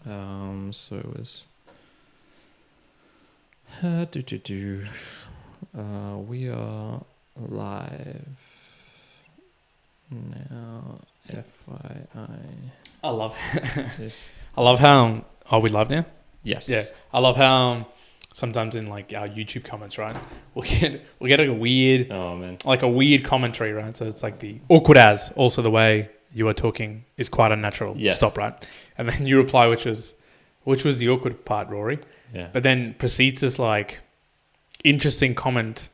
So it was. We are live now. FYI. I love how. Are we live now? Yes. Yeah. I love how sometimes in like our YouTube comments, right? We'll get like a weird. Oh man. Like a weird commentary, right? So it's like the awkward as also the way you are talking is quite unnatural. Yes. Stop, right? And then you reply, which was the awkward part, Rory. Yeah. But then proceeds this like interesting comment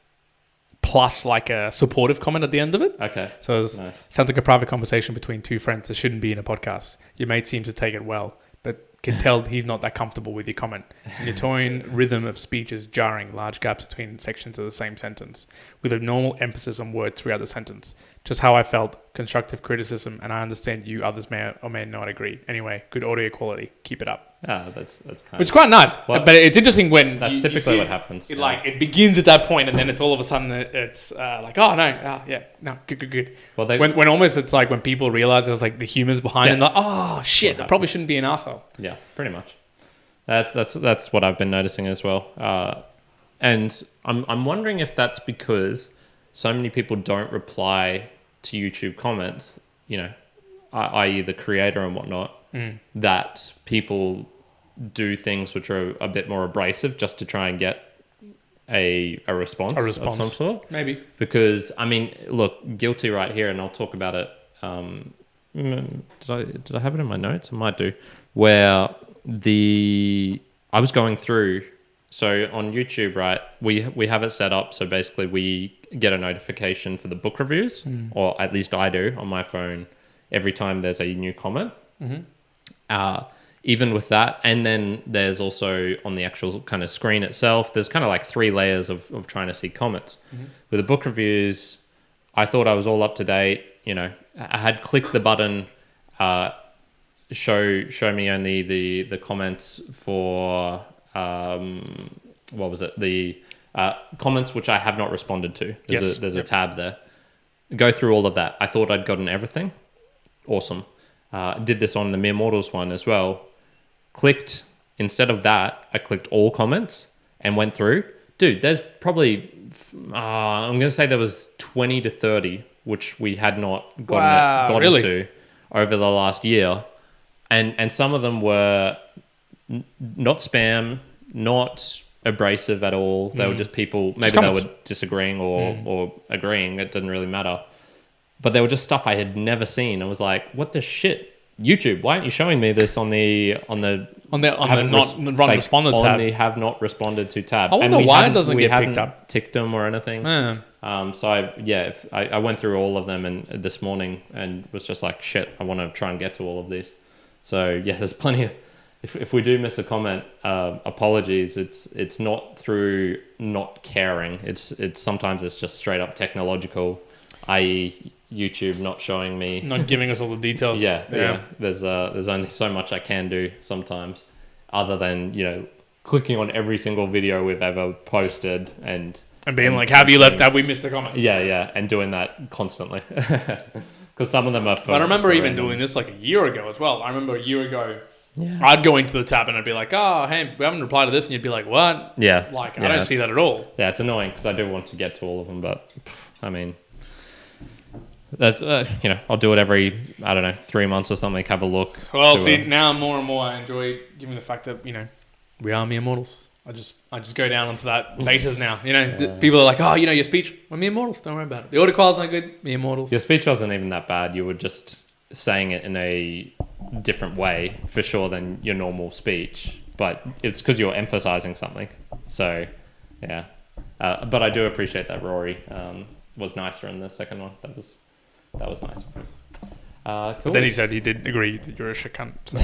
plus like a supportive comment at the end of it. Okay. So it Nice. sounds like a private conversation between two friends that shouldn't be in a podcast. Your mate seems to take it well, but can tell he's not that comfortable with your comment. And your tone, rhythm of speech is jarring, large gaps between sections of the same sentence, with a normal emphasis on words throughout the sentence. Just how I felt, constructive criticism, and I understand you others may or may not agree. Anyway, good audio quality. Keep it up. Ah, that's kind Which is quite nice, Well, but it's interesting when that's you typically see what happens. It Yeah. like it begins at that point, and then it's all of a sudden it's like, oh no, yeah, no, good. Well, When almost it's like when people realize there's like the humans behind, Yeah. and like, oh shit, I probably shouldn't be an asshole. Yeah, pretty much. That's what I've been noticing as well. And I'm wondering if that's because so many people don't reply to YouTube comments, you know, i.e. the creator and whatnot, that people do things which are a bit more abrasive just to try and get a response of some sort. Maybe. Because, I mean, look, guilty right here, and I'll talk about it. Did I have it in my notes? I might do. Where I was going through, so on YouTube, right, we have it set up so basically we get a notification for the book reviews, or at least I do on my phone every time there's a new comment. Even with that, and then there's also on the actual kind of screen itself, there's kind of like 3 layers of trying to see comments. With the book reviews, I thought I was all up to date. You know, I had clicked the button, show me only the comments for what was it, the comments which I have not responded to. There's a tab there. Go through all of that. I thought I'd gotten everything. Awesome. Did this on the Mere Mortals one as well. Clicked, instead of that, I clicked all comments and went through. Dude, there's probably I'm gonna say there was 20 to 30 which we had not gotten to over the last year. And some of them were not spam, not abrasive at all. They were just people, maybe they were disagreeing or agreeing. It didn't really matter. But they were just stuff I had never seen. I was like, what the shit? YouTube, why aren't you showing me this on the not responded tab? On the have not responded to tab. I wonder why it doesn't get picked up. Ticked them or anything. So I went through all of them and this morning and was just like, shit, I want to try and get to all of these. So yeah, there's plenty of, if we do miss a comment, apologies. It's not through not caring. It's sometimes it's just straight up technological, i.e. YouTube not showing me, not giving us all the details. Yeah. There's only so much I can do sometimes, other than, you know, clicking on every single video we've ever posted and being like, have we missed a comment? Yeah, and doing that constantly. Because some of them are fun. But I remember even doing this like a year ago as well. I remember a year ago, I'd go into the tab and I'd be like, oh, hey, we haven't replied to this. And you'd be like, what? Yeah. Like, I don't see that at all. Yeah, it's annoying because I do want to get to all of them. But, I mean, that's, you know, I'll do it every, I don't know, 3 months or something, have a look. Well, now more and more I enjoy given the fact that, you know, we are mere mortals. I just go down onto that basis now. You know, people are like, oh, you know, your speech, we're mere mortals. Don't worry about it. The audio quality's not good. Mere mortals. Your speech wasn't even that bad. You were just saying it in a different way, for sure, than your normal speech. But it's because you're emphasizing something. So, yeah. But I do appreciate that Rory was nicer in the second one. That was nice of him. Cool. But then he said he did agree that you're a shit cunt. So.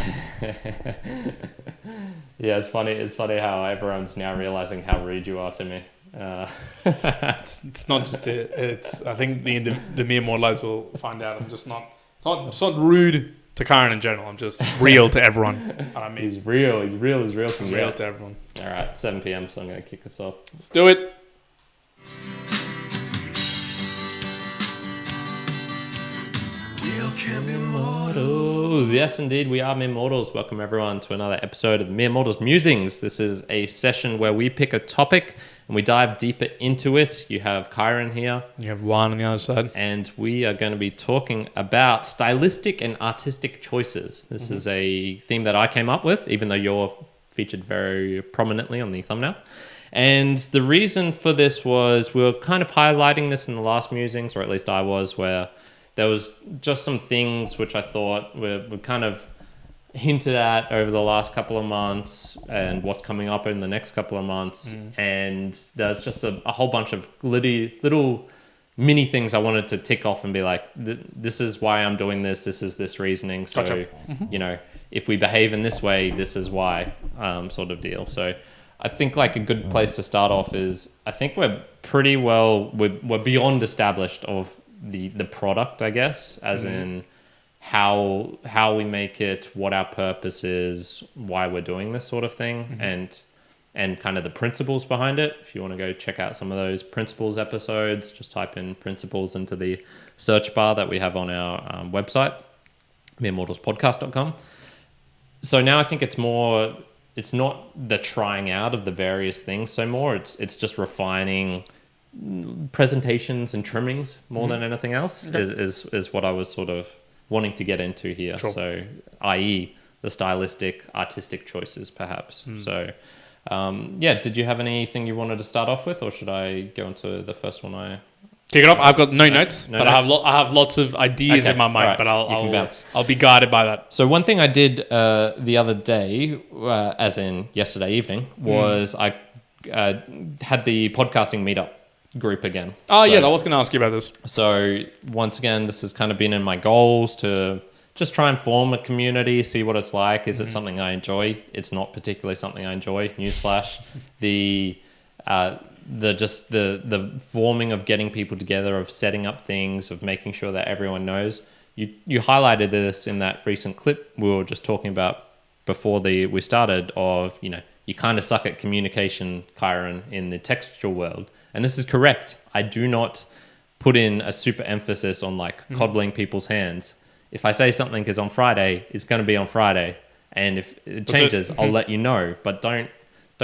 Yeah, it's funny. It's funny how everyone's now realizing how rude you are to me. It's not just it's. I think the mere mortals will find out. I'm just not. It's not rude to Karen in general. I'm just real to everyone. I mean, he's real. He's real as real can get. Real to everyone. All right, 7 p.m. So I'm gonna kick us off. Let's do it. We still can be mortals. Yes, indeed, we are mere mortals. Welcome everyone to another episode of Mere Mortals Musings. This is a session where we pick a topic and we dive deeper into it. You have Kyron here. You have Juan on the other side. And we are going to be talking about stylistic and artistic choices. This is a theme that I came up with, even though you're featured very prominently on the thumbnail. And the reason for this was we were kind of highlighting this in the last Musings, or at least I was, where there was just some things which I thought were kind of hinted at over the last couple of months and what's coming up in the next couple of months. And there's just a whole bunch of little mini things I wanted to tick off and be like, this is why I'm doing this. This is this reasoning. So, gotcha. You know, if we behave in this way, this is why, sort of deal. So I think like a good place to start off is I think we're pretty well, we're beyond established of the product, I guess, as in how we make it, what our purpose is, why we're doing this sort of thing, and kind of the principles behind it. If you want to go check out some of those principles episodes, just type in principles into the search bar that we have on our website, meremortalspodcast.com. So now I think it's not the trying out of the various things so more. It's just refining presentations and trimmings more than anything else. Okay. is what I was sort of wanting to get into here. Sure. So i.e. the stylistic, artistic choices perhaps. So did you have anything you wanted to start off with, or should I go into the first one? Kick it off. I've got no notes, but notes? I have lots of ideas in my mind, right. But I'll be guided by that. So one thing I did the other day, as in yesterday evening, was I had the podcasting meetup group again. Oh, yeah, I was going to ask you about this. So once again, this has kind of been in my goals to just try and form a community, see what it's like. Is it something I enjoy? It's not particularly something I enjoy. Newsflash. The forming of getting people together, of setting up things, of making sure that everyone knows. You highlighted this in that recent clip we were just talking about before we started, of, you know, you kind of suck at communication, Kyron, in the textual world. And this is correct. I do not put in a super emphasis on like coddling people's hands. If I say something is on Friday, it's going to be on Friday. And if it changes, I'll let you know. But don't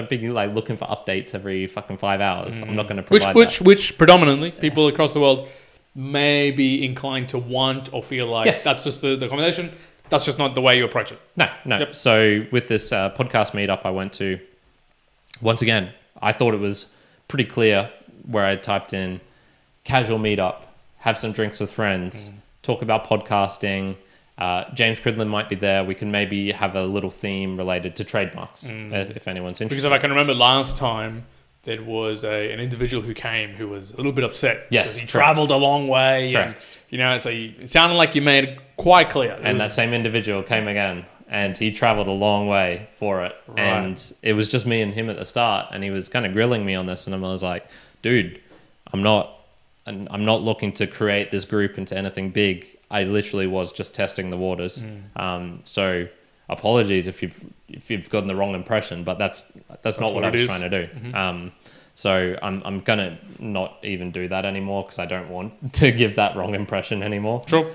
be like looking for updates every fucking 5 hours. I'm not going to provide that. Which predominantly people across the world may be inclined to want or feel like that's just the conversation. That's just not the way you approach it. No. Yep. So with this podcast meetup I went to, once again, I thought it was pretty clear where I typed in casual meetup, have some drinks with friends, talk about podcasting. James Cridland might be there. We can maybe have a little theme related to trademarks if anyone's interested. Because if I can remember last time, there was an individual who came who was a little bit upset. Yes, because he traveled a long way. Correct. And, so it sounded like you made it quite clear. That same individual came again, and he traveled a long way for it. Right. And it was just me and him at the start, and he was kind of grilling me on this, and I was like, dude, I'm not looking to create this group into anything big. I literally was just testing the waters. So apologies if you've gotten the wrong impression, but that's not what I was trying to do. So I'm gonna not even do that anymore because I don't want to give that wrong impression anymore. Sure.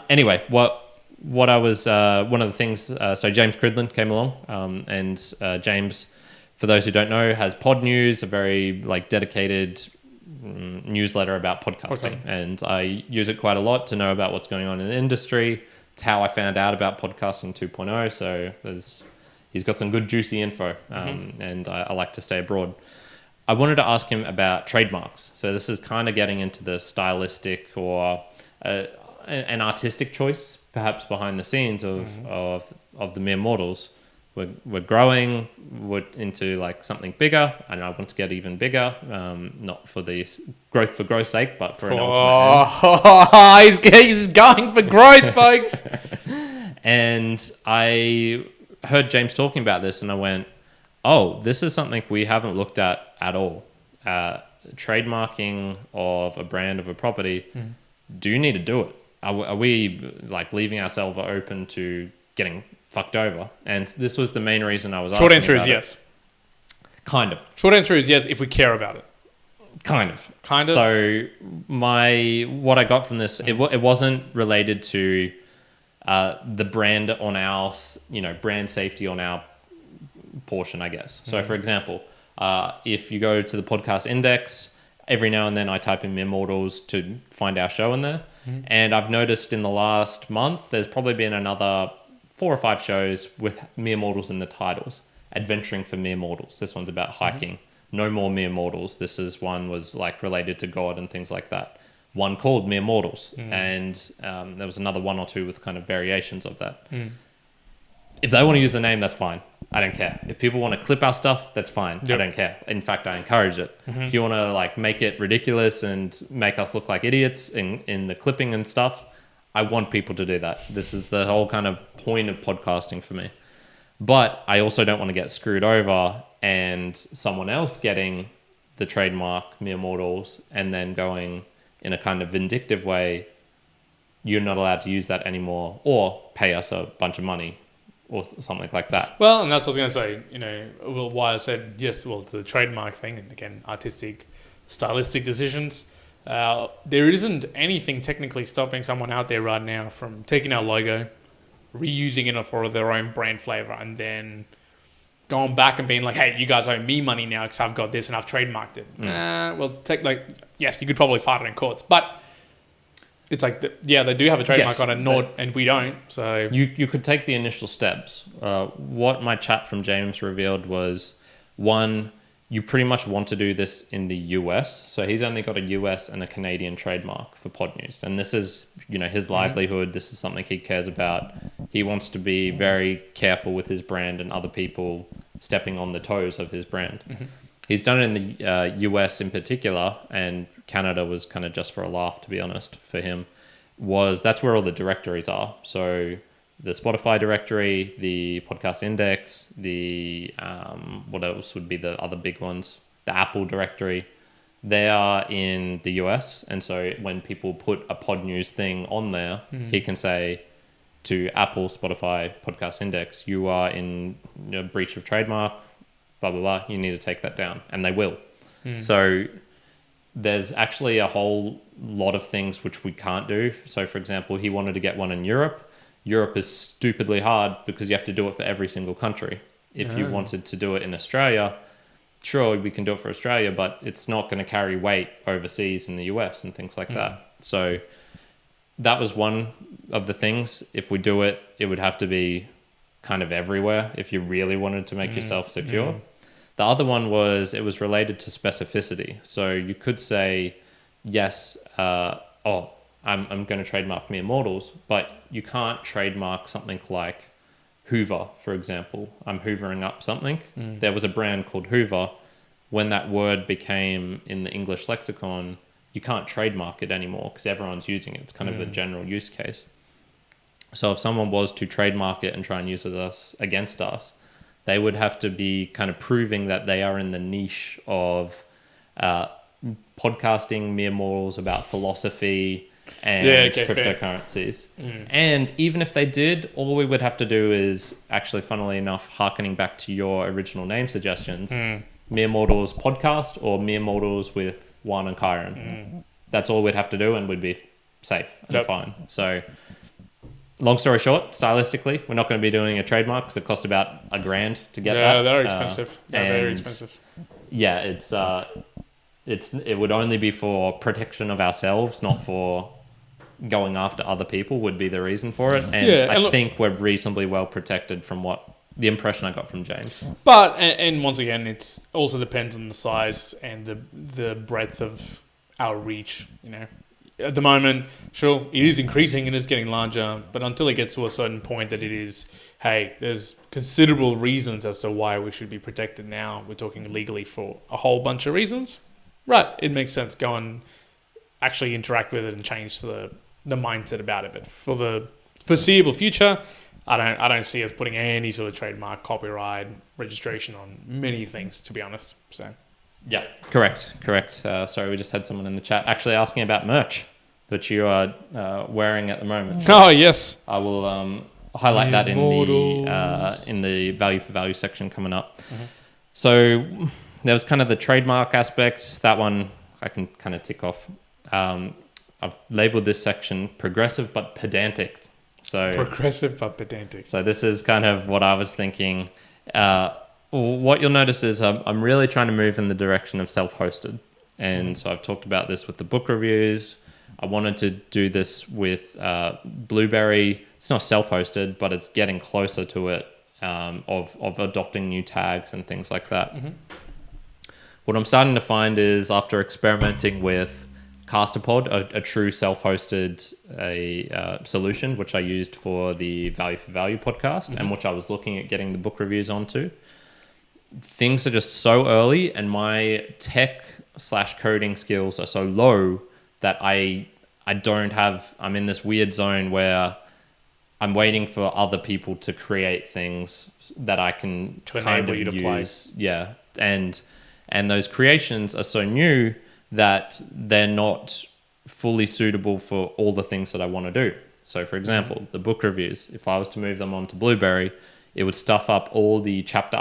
Anyway, what I was one of the things. So James Cridland came along, and James, for those who don't know, has Pod News, a very like dedicated newsletter about podcasting, and I use it quite a lot to know about what's going on in the industry. It's how I found out about podcasting 2.0. So he's got some good juicy info, and I like to stay abroad. I wanted to ask him about trademarks. So this is kind of getting into the stylistic or an artistic choice, perhaps behind the scenes of the mere mortals. We're growing. We're into like something bigger, and I want to get even bigger. Not for the growth for growth's sake, but for an ultimate end. He's going for growth, folks. And I heard James talking about this, and I went, "Oh, this is something we haven't looked at all. Trademarking of a brand of a property. Do you need to do it? Are we like leaving ourselves open to getting fucked over?" And this was the main reason I was asking. Short answer is yes. Kind of. Short answer is yes if we care about it. Kind of. Kind of. So what I got from this, it wasn't related to the brand on our, brand safety on our portion, I guess. So for example, if you go to the podcast index, every now and then I type in mere mortals to find our show in there. And I've noticed in the last month, there's probably been another 4 or 5 shows with mere mortals in the titles. Adventuring for mere mortals. This one's about hiking. No more mere mortals. This is one was like related to God and things like that. One called mere mortals. And there was another 1 or 2 with kind of variations of that. If they want to use the name, that's fine. I don't care. If people want to clip our stuff, that's fine. Yep. I don't care. In fact, I encourage it. If you want to like make it ridiculous and make us look like idiots in the clipping and stuff, I want people to do that. This is the whole kind of point of podcasting for me. But I also don't want to get screwed over and someone else getting the trademark mere mortals and then going in a kind of vindictive way, you're not allowed to use that anymore, or pay us a bunch of money or something like that. Well, and that's what I was going to say, why I said yes, to the trademark thing, and again, artistic, stylistic decisions. There isn't anything technically stopping someone out there right now from taking our logo, reusing it for their own brand flavor, and then going back and being like, hey, you guys owe me money now because I've got this and I've trademarked it. Yes, you could probably fight it in courts, but it's like, they do have a trademark on it, and we don't. So you could take the initial steps. What my chat from James revealed was, one, you pretty much want to do this in the US. So he's only got a US and a Canadian trademark for Pod News. And this is, his livelihood. This is something he cares about. He wants to be very careful with his brand and other people stepping on the toes of his brand. He's done it in the US in particular, and Canada was kind of just for a laugh, to be honest, for him. That's where all the directories are. So the Spotify directory, the podcast index, the what else would be the other big ones? The Apple directory. They are in the US, and so when people put a Pod News thing on there, he can say to Apple, Spotify, podcast index, you are in breach of trademark, blah, blah, blah. You need to take that down, and they will. So there's actually a whole lot of things which we can't do. So, for example, he wanted to get one in Europe. Europe is stupidly hard because you have to do it for every single country. If you wanted to do it in Australia, sure, we can do it for Australia, but it's not going to carry weight overseas in the US and things like that. So that was one of the things. If we do it, it would have to be kind of everywhere if you really wanted to make yourself secure. The other one was, it was related to specificity. So you could say, yes, I'm going to trademark mere mortals, but you can't trademark something like Hoover, for example. I'm hoovering up something. There was a brand called Hoover. When that word became in the English lexicon, you can't trademark it anymore because everyone's using it. It's kind of a general use case. So if someone was to trademark it and try and use it against us, they would have to be kind of proving that they are in the niche of podcasting mere mortals about philosophy and cryptocurrencies. And even if they did, all we would have to do is actually, funnily enough, hearkening back to your original name suggestions, mere mortals podcast or mere mortals with Juan and Kyron. That's all we'd have to do, and we'd be safe and fine. So long story short, stylistically, we're not going to be doing a trademark because it cost about $1,000 to get that. Yeah, they're expensive. Very expensive. Yeah, it would only be for protection of ourselves, not for going after other people would be the reason for it. And I think we're reasonably well protected from what the impression I got from James. But, and once again, it's also depends on the size and the breadth of our reach, At the moment, sure, it is increasing and it's getting larger, but until it gets to a certain point that it is, hey, there's considerable reasons as to why we should be protected now. We're talking legally for a whole bunch of reasons. Right, it makes sense. Go and actually interact with it and change the mindset about it. But for the foreseeable future, I don't see us putting any sort of trademark, copyright, registration on many things, to be honest. So, yeah, correct. Sorry, we just had someone in the chat actually asking about merch that you are wearing at the moment. Oh yes, I will highlight that in the value for value section coming up. So there was kind of the trademark aspect. That one I can kind of tick off. I've labeled this section progressive but pedantic. So progressive but pedantic. So this is kind of what I was thinking. What you'll notice is I'm really trying to move in the direction of self-hosted. And so I've talked about this with the book reviews. I wanted to do this with Blueberry. It's not self-hosted, but it's getting closer to it, of adopting new tags and things like that. Mm-hmm. What I'm starting to find is, after experimenting with Castopod, a true self-hosted solution, which I used for the Value for Value podcast, and which I was looking at getting the book reviews onto, things are just so early, and my tech/coding skills are so low that I don't have, I'm in this weird zone where I'm waiting for other people to create things that I can to enable you to use. play. Yeah. And those creations are so new that they're not fully suitable for all the things that I want to do. So for example, the book reviews, if I was to move them onto Blueberry, it would stuff up all the chapter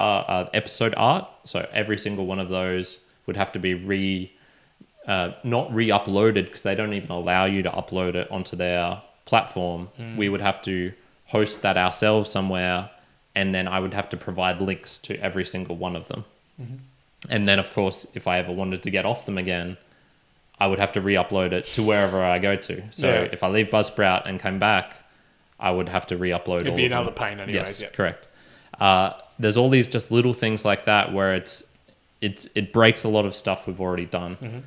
episode art. So every single one of those would have to be not re-uploaded, because they don't even allow you to upload it onto their platform. We would have to host that ourselves somewhere, and then I would have to provide links to every single one of them. Mm-hmm. And then, of course, if I ever wanted to get off them again, I would have to re-upload it to wherever I go to. So if I leave Buzzsprout and come back, I would have to re-upload. It'd be another pain anyways. Yes, correct. There's all these just little things like that where it breaks a lot of stuff we've already done. Mm-hmm.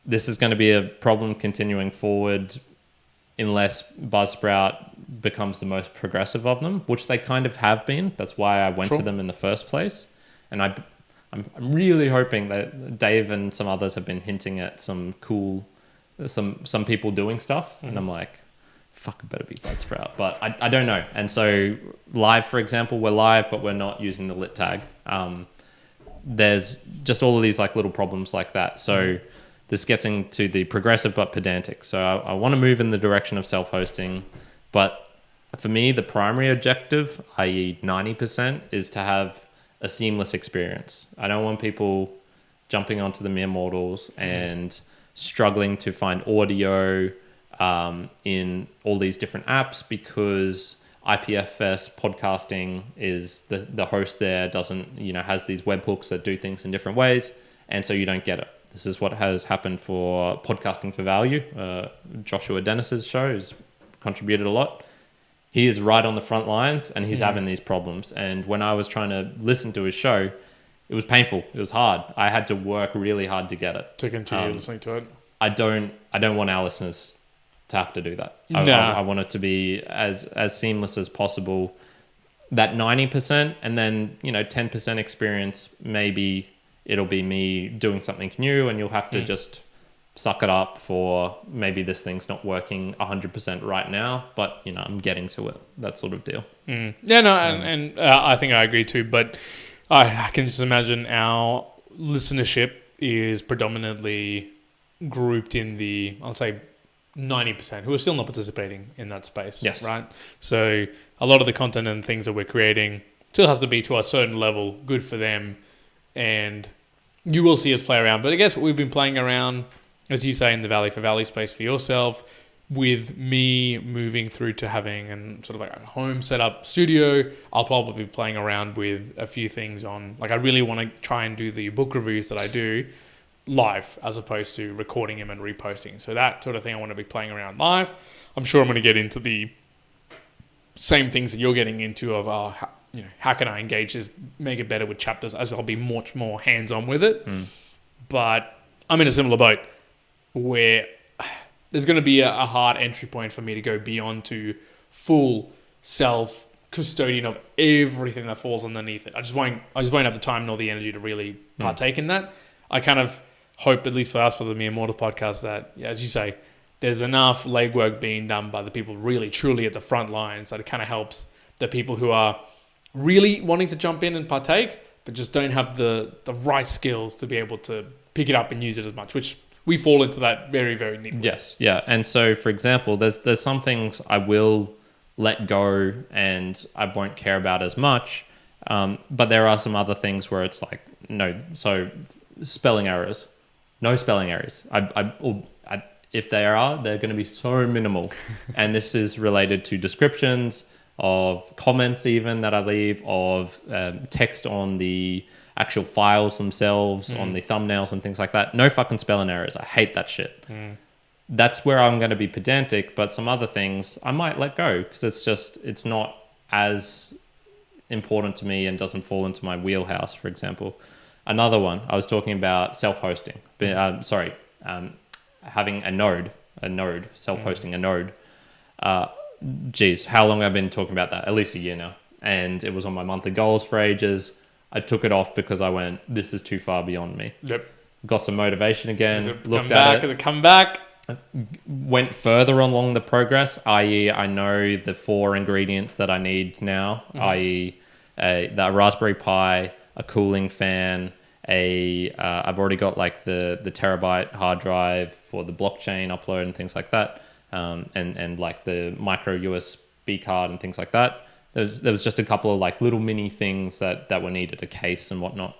This is going to be a problem continuing forward unless Buzzsprout becomes the most progressive of them, which they kind of have been. That's why I went to them in the first place. And I'm really hoping that Dave and some others have been hinting at some cool, some people doing stuff. Mm-hmm. And I'm like, fuck, it better be Buzzsprout. But I don't know. And so live, for example, we're live, but we're not using the lit tag. There's just all of these like little problems like that. So this gets into the progressive but pedantic. So I want to move in the direction of self-hosting, but for me, the primary objective, i.e. 90%, is to have a seamless experience. I don't want people jumping onto the mere mortals and struggling to find audio in all these different apps, because IPFS podcasting is the host there doesn't, has these webhooks that do things in different ways, and so you don't get it. This is what has happened for Podcasting for Value. Joshua Dennis's show has contributed a lot. He is right on the front lines, and he's having these problems. And when I was trying to listen to his show, it was painful. It was hard. I had to work really hard to get it. To continue listening to it. I don't want our listeners to have to do that. I want it to be as seamless as possible. That 90%, and then 10% experience, maybe it'll be me doing something new, and you'll have to just suck it up for maybe this thing's not working 100% right now, but I'm getting to it, that sort of deal. Yeah, no, and I think I agree too, but I can just imagine our listenership is predominantly grouped in the, I'll say 90% who are still not participating in that space. Yes. Right. So a lot of the content and things that we're creating still has to be to a certain level good for them, and you will see us play around. But I guess we've been playing around, as you say, in the Valley for Valley space for yourself, with me moving through to having an sort of like a home setup studio. I'll probably be playing around with a few things on, like I really want to try and do the book reviews that I do live as opposed to recording them and reposting. So that sort of thing I want to be playing around live. I'm sure I'm going to get into the same things that you're getting into of how can I engage this, make it better with chapters, as I'll be much more hands-on with it. But I'm in a similar boat where there's going to be a hard entry point for me to go beyond to full self-custodian of everything that falls underneath it. I just won't have the time nor the energy to really partake in that. I kind of hope, at least for us, for the Mere Mortal podcast, that, as you say, there's enough legwork being done by the people really, truly at the front lines that it kind of helps the people who are really wanting to jump in and partake, but just don't have the right skills to be able to pick it up and use it as much, which we fall into that very, very neatly. Yes, yeah. And so, for example, there's some things I will let go and I won't care about as much, but there are some other things where it's like, no, so spelling errors. No spelling errors. If there are, they're going to be so minimal. And this is related to descriptions, of comments even that I leave, of text on the actual files themselves, on the thumbnails and things like that. No fucking spelling errors. I hate that shit. That's where I'm going to be pedantic, but some other things I might let go because it's not as important to me and doesn't fall into my wheelhouse, for example. Another one, I was talking about self-hosting. Having a node, self-hosting a node. Geez, how long I've been talking about that? At least a year now. And it was on my monthly goals for ages. I took it off because I went, this is too far beyond me. Yep. Got some motivation again. Looked at it. Has it come back? Went further along the progress, i.e. I know the 4 ingredients that I need now, i.e. The Raspberry Pi, a cooling fan, I've already got like the terabyte hard drive for the blockchain upload and things like that, and like the micro USB card and things like that. There was just a couple of like little mini things that were needed, a case and whatnot.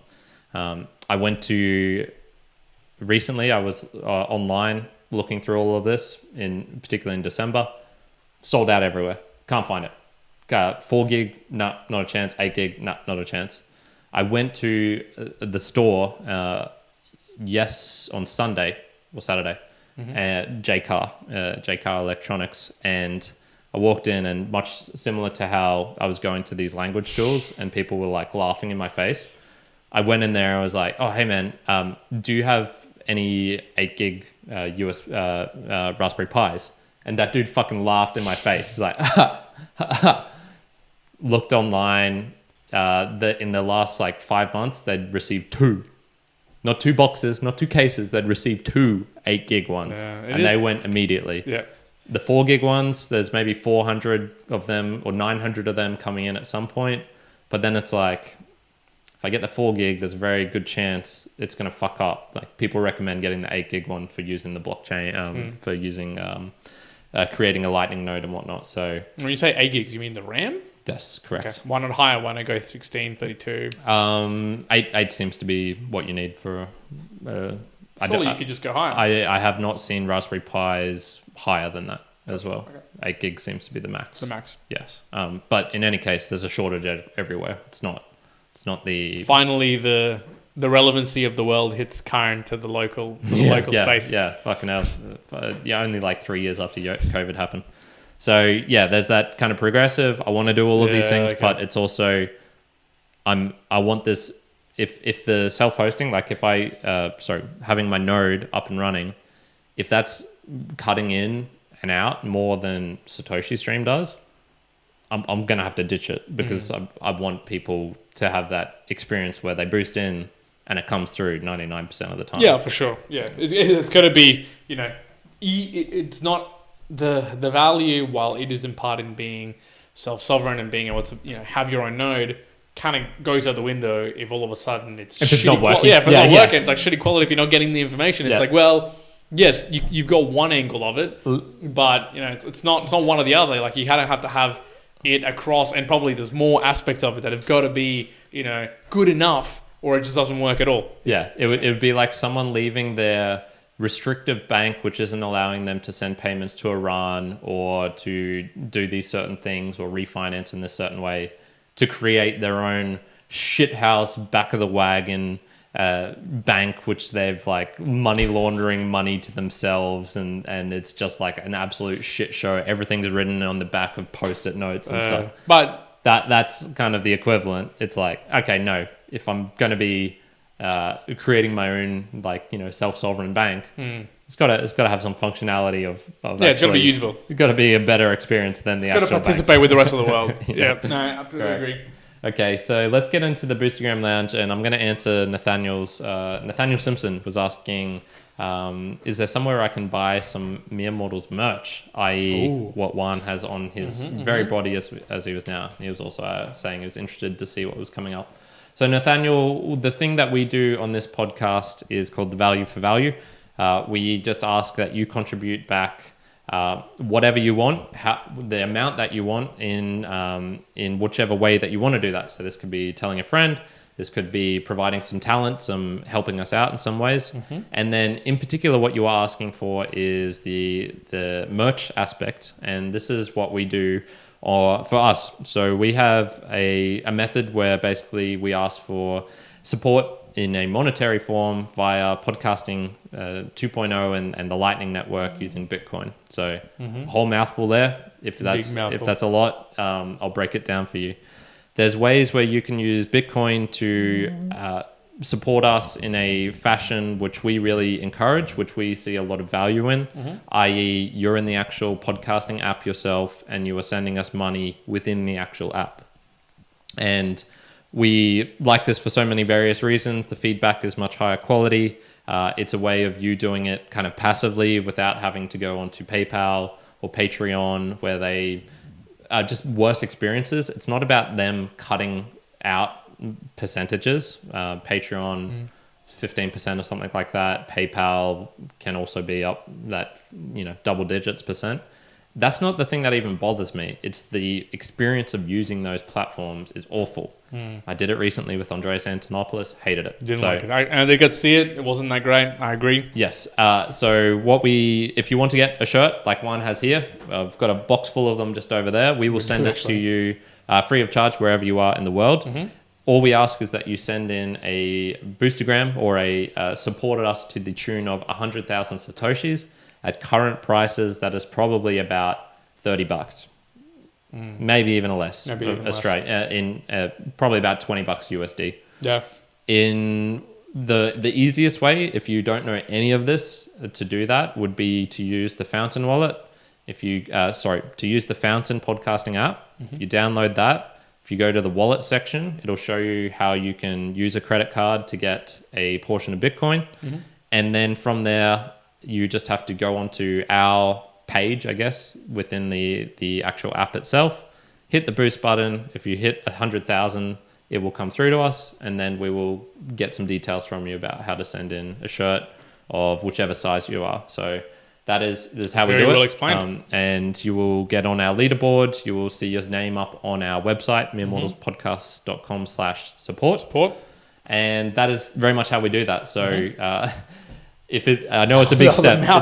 I went to recently. I was online looking through all of this, particularly in December. Sold out everywhere. Can't find it. 4 gig, nah, not a chance. 8 gig, nah, not a chance. I went to the store, on Sunday or Saturday, at JCar Electronics, and I walked in, and much similar to how I was going to these language schools and people were like laughing in my face, I went in there and I was like, oh, hey man, do you have any 8 gig US Raspberry Pis? And that dude fucking laughed in my face. He's like, looked online, in the last like 5 months, they'd received 2. Not 2 boxes, not 2 cases. They'd received 2 8 gig ones, and they went immediately. Yeah. The 4 gig ones, there's maybe 400 of them or 900 of them coming in at some point. But then it's like, if I get the 4 gig, there's a very good chance it's going to fuck up. Like people recommend getting the 8 gig one for using the blockchain, for using, creating a lightning node and whatnot. So when you say 8 gigs, you mean the RAM? That's correct. Okay. Why not higher? Why not go 16, 32? 8 seems to be what you need for. Surely you could just go higher. I have not seen Raspberry Pis higher than that as well. Okay. 8 gig seems to be the max. The max. Yes. But in any case, there's a shortage everywhere. It's not the. Finally, the relevancy of the world hits current to the local space. Yeah, fucking hell. Only like 3 years after COVID happened. So yeah, there's that kind of progressive. I want to do all of these things, but it's also, I want this. If the self-hosting, like if having my node up and running, if that's cutting in and out more than Satoshi Stream does, I'm gonna have to ditch it because I want people to have that experience where they boost in and it comes through 99% of the time. Yeah, for sure. Yeah, it's got to be, it's not. The value, while it is in part in being self-sovereign and being able to have your own node, kind of goes out the window if all of a sudden it's not working. If it's not working, it's like shitty quality if you're not getting the information. It's like, well, yes, you've got one angle of it, but it's not one or the other. Like you kind of have to have it across, and probably there's more aspects of it that have got to be good enough, or it just doesn't work at all. Yeah, it would be like someone leaving their restrictive bank, which isn't allowing them to send payments to Iran or to do these certain things or refinance in this certain way, to create their own shithouse back of the wagon bank, which they've like money laundering money to themselves, and it's just like an absolute shit show. Everything's written on the back of post-it notes and stuff. But that's kind of the equivalent. It's like, okay, no, if I'm going to be creating my own self-sovereign bank, it's got to have some functionality of it's got to be usable. It's got to be a better experience than the actual banks. It's got to participate with the rest of the world. No, I absolutely agree. Okay, so let's get into the Boostagram Lounge, and I'm going to answer Nathaniel Simpson was asking, is there somewhere I can buy some Mere Mortals merch, i.e. what Juan has on his very body as he was now. He was also saying he was interested to see what was coming up. So Nathaniel, the thing that we do on this podcast is called the Value for Value. We just ask that you contribute back whatever you want, the amount that you want in whichever way that you want to do that. So this could be telling a friend, This could be providing some talent, some helping us out in some ways. And then in particular, what you are asking for is the merch aspect. And this is what we do for us. So we have a method where basically we ask for support in a monetary form via podcasting 2.0 and the Lightning Network using Bitcoin. So a whole mouthful there. If that's a lot, I'll break it down for you. There's ways where you can use Bitcoin to support us in a fashion which we really encourage, which we see a lot of value in, i.e. you're in the actual podcasting app yourself and you are sending us money within the actual app. And we like this for so many various reasons. The feedback is much higher quality. It's a way of you doing it kind of passively without having to go onto PayPal or Patreon where they are just worse experiences. It's not about them cutting out percentages. Patreon, 15% or something like that. PayPal can also be up that, double digits percent. That's not the thing that even bothers me. It's the experience of using those platforms is awful. I did it recently with Andreas Antonopoulos. Hated it. Didn't like it. I they got to see it. It wasn't that great. I agree. Yes. So if you want to get a shirt like Juan has here, I've got a box full of them just over there. We will send it to you free of charge wherever you are in the world. All we ask is that you send in a Boostagram or supported us to the tune of 100,000 Satoshis. At current prices, that is probably about $30, maybe even less. Australian, probably about $20 USD. Yeah. In the easiest way, if you don't know any of this, to do that would be to use the Fountain wallet. To use the Fountain podcasting app. You download that. If you go to the wallet section, it'll show you how you can use a credit card to get a portion of Bitcoin, and then from there, you just have to go onto our page, I guess, within the actual app itself, hit the boost button. If you hit 100,000, it will come through to us, and then we will get some details from you about how to send in a shirt of whichever size you are. So that is how we do it. Very well explained. And you will get on our leaderboard. You will see your name up on our website, meremortalspodcast.com/support. And that is very much how we do that. So I know it's a big step. I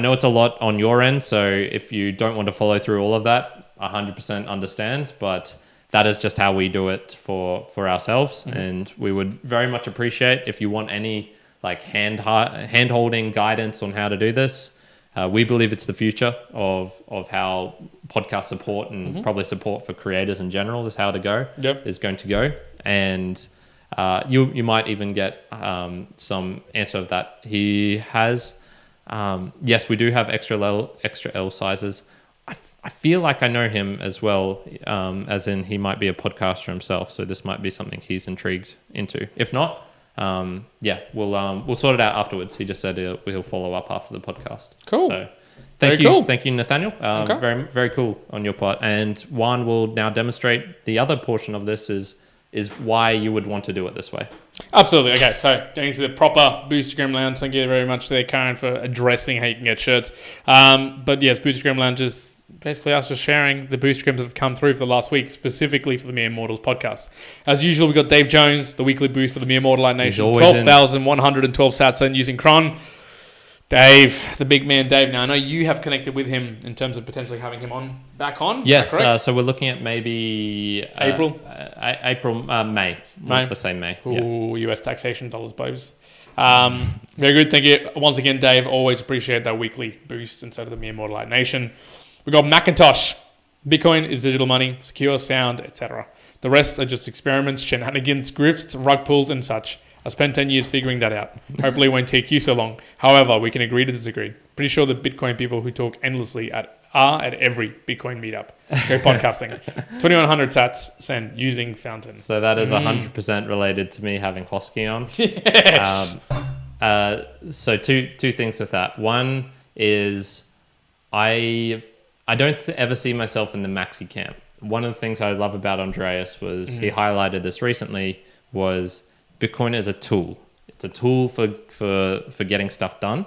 know it's a lot on your end. So if you don't want to follow through all of that, 100% understand. But that is just how we do it for ourselves. And we would very much appreciate if you want any hand-holding guidance on how to do this. We believe it's the future of how podcast support and probably support for creators in general is going to go. And you might even get some answer of that. He has, yes, we do have extra L sizes. I feel like I know him as well, as in he might be a podcaster himself. So this might be something he's intrigued into. If not, we'll sort it out afterwards. He just said he'll follow up after the podcast. Cool. So thank you, Nathaniel. Very, very cool on your part. And Juan will now demonstrate the other portion of this is why you would want to do it this way. Absolutely. Okay, so getting to the proper Boostagram Lounge. Thank you very much there, Karen, for addressing how you can get shirts. But yes, Boostagram Lounge is basically us just sharing the Boostagrams that have come through for the last week, specifically for the Mere Mortals podcast. As usual, we've got Dave Jones, the weekly boost for the Mere Mortal Nation. 12,112 sats in using Cron. Dave, the big man Dave. Now, I know you have connected with him in terms of potentially having him back on. Yes, so we're looking at maybe May. Let's say May. Ooh, US taxation dollars, babes. Very good. Thank you. Once again, Dave, always appreciate that weekly boost inside of the Mere Mortal Nation. We got McIntosh. Bitcoin is digital money, secure, sound, etc. The rest are just experiments, shenanigans, grifts, rug pulls, and such. I spent 10 years figuring that out. Hopefully it won't take you so long. However, we can agree to disagree. Pretty sure the Bitcoin people who talk endlessly are at every Bitcoin meetup. Go podcasting. 2,100 sats send using Fountain. So that is 100% related to me having Hosky on. So two things with that. One is I don't ever see myself in the maxi camp. One of the things I love about Andreas was he highlighted this recently was Bitcoin is a tool. It's a tool for getting stuff done.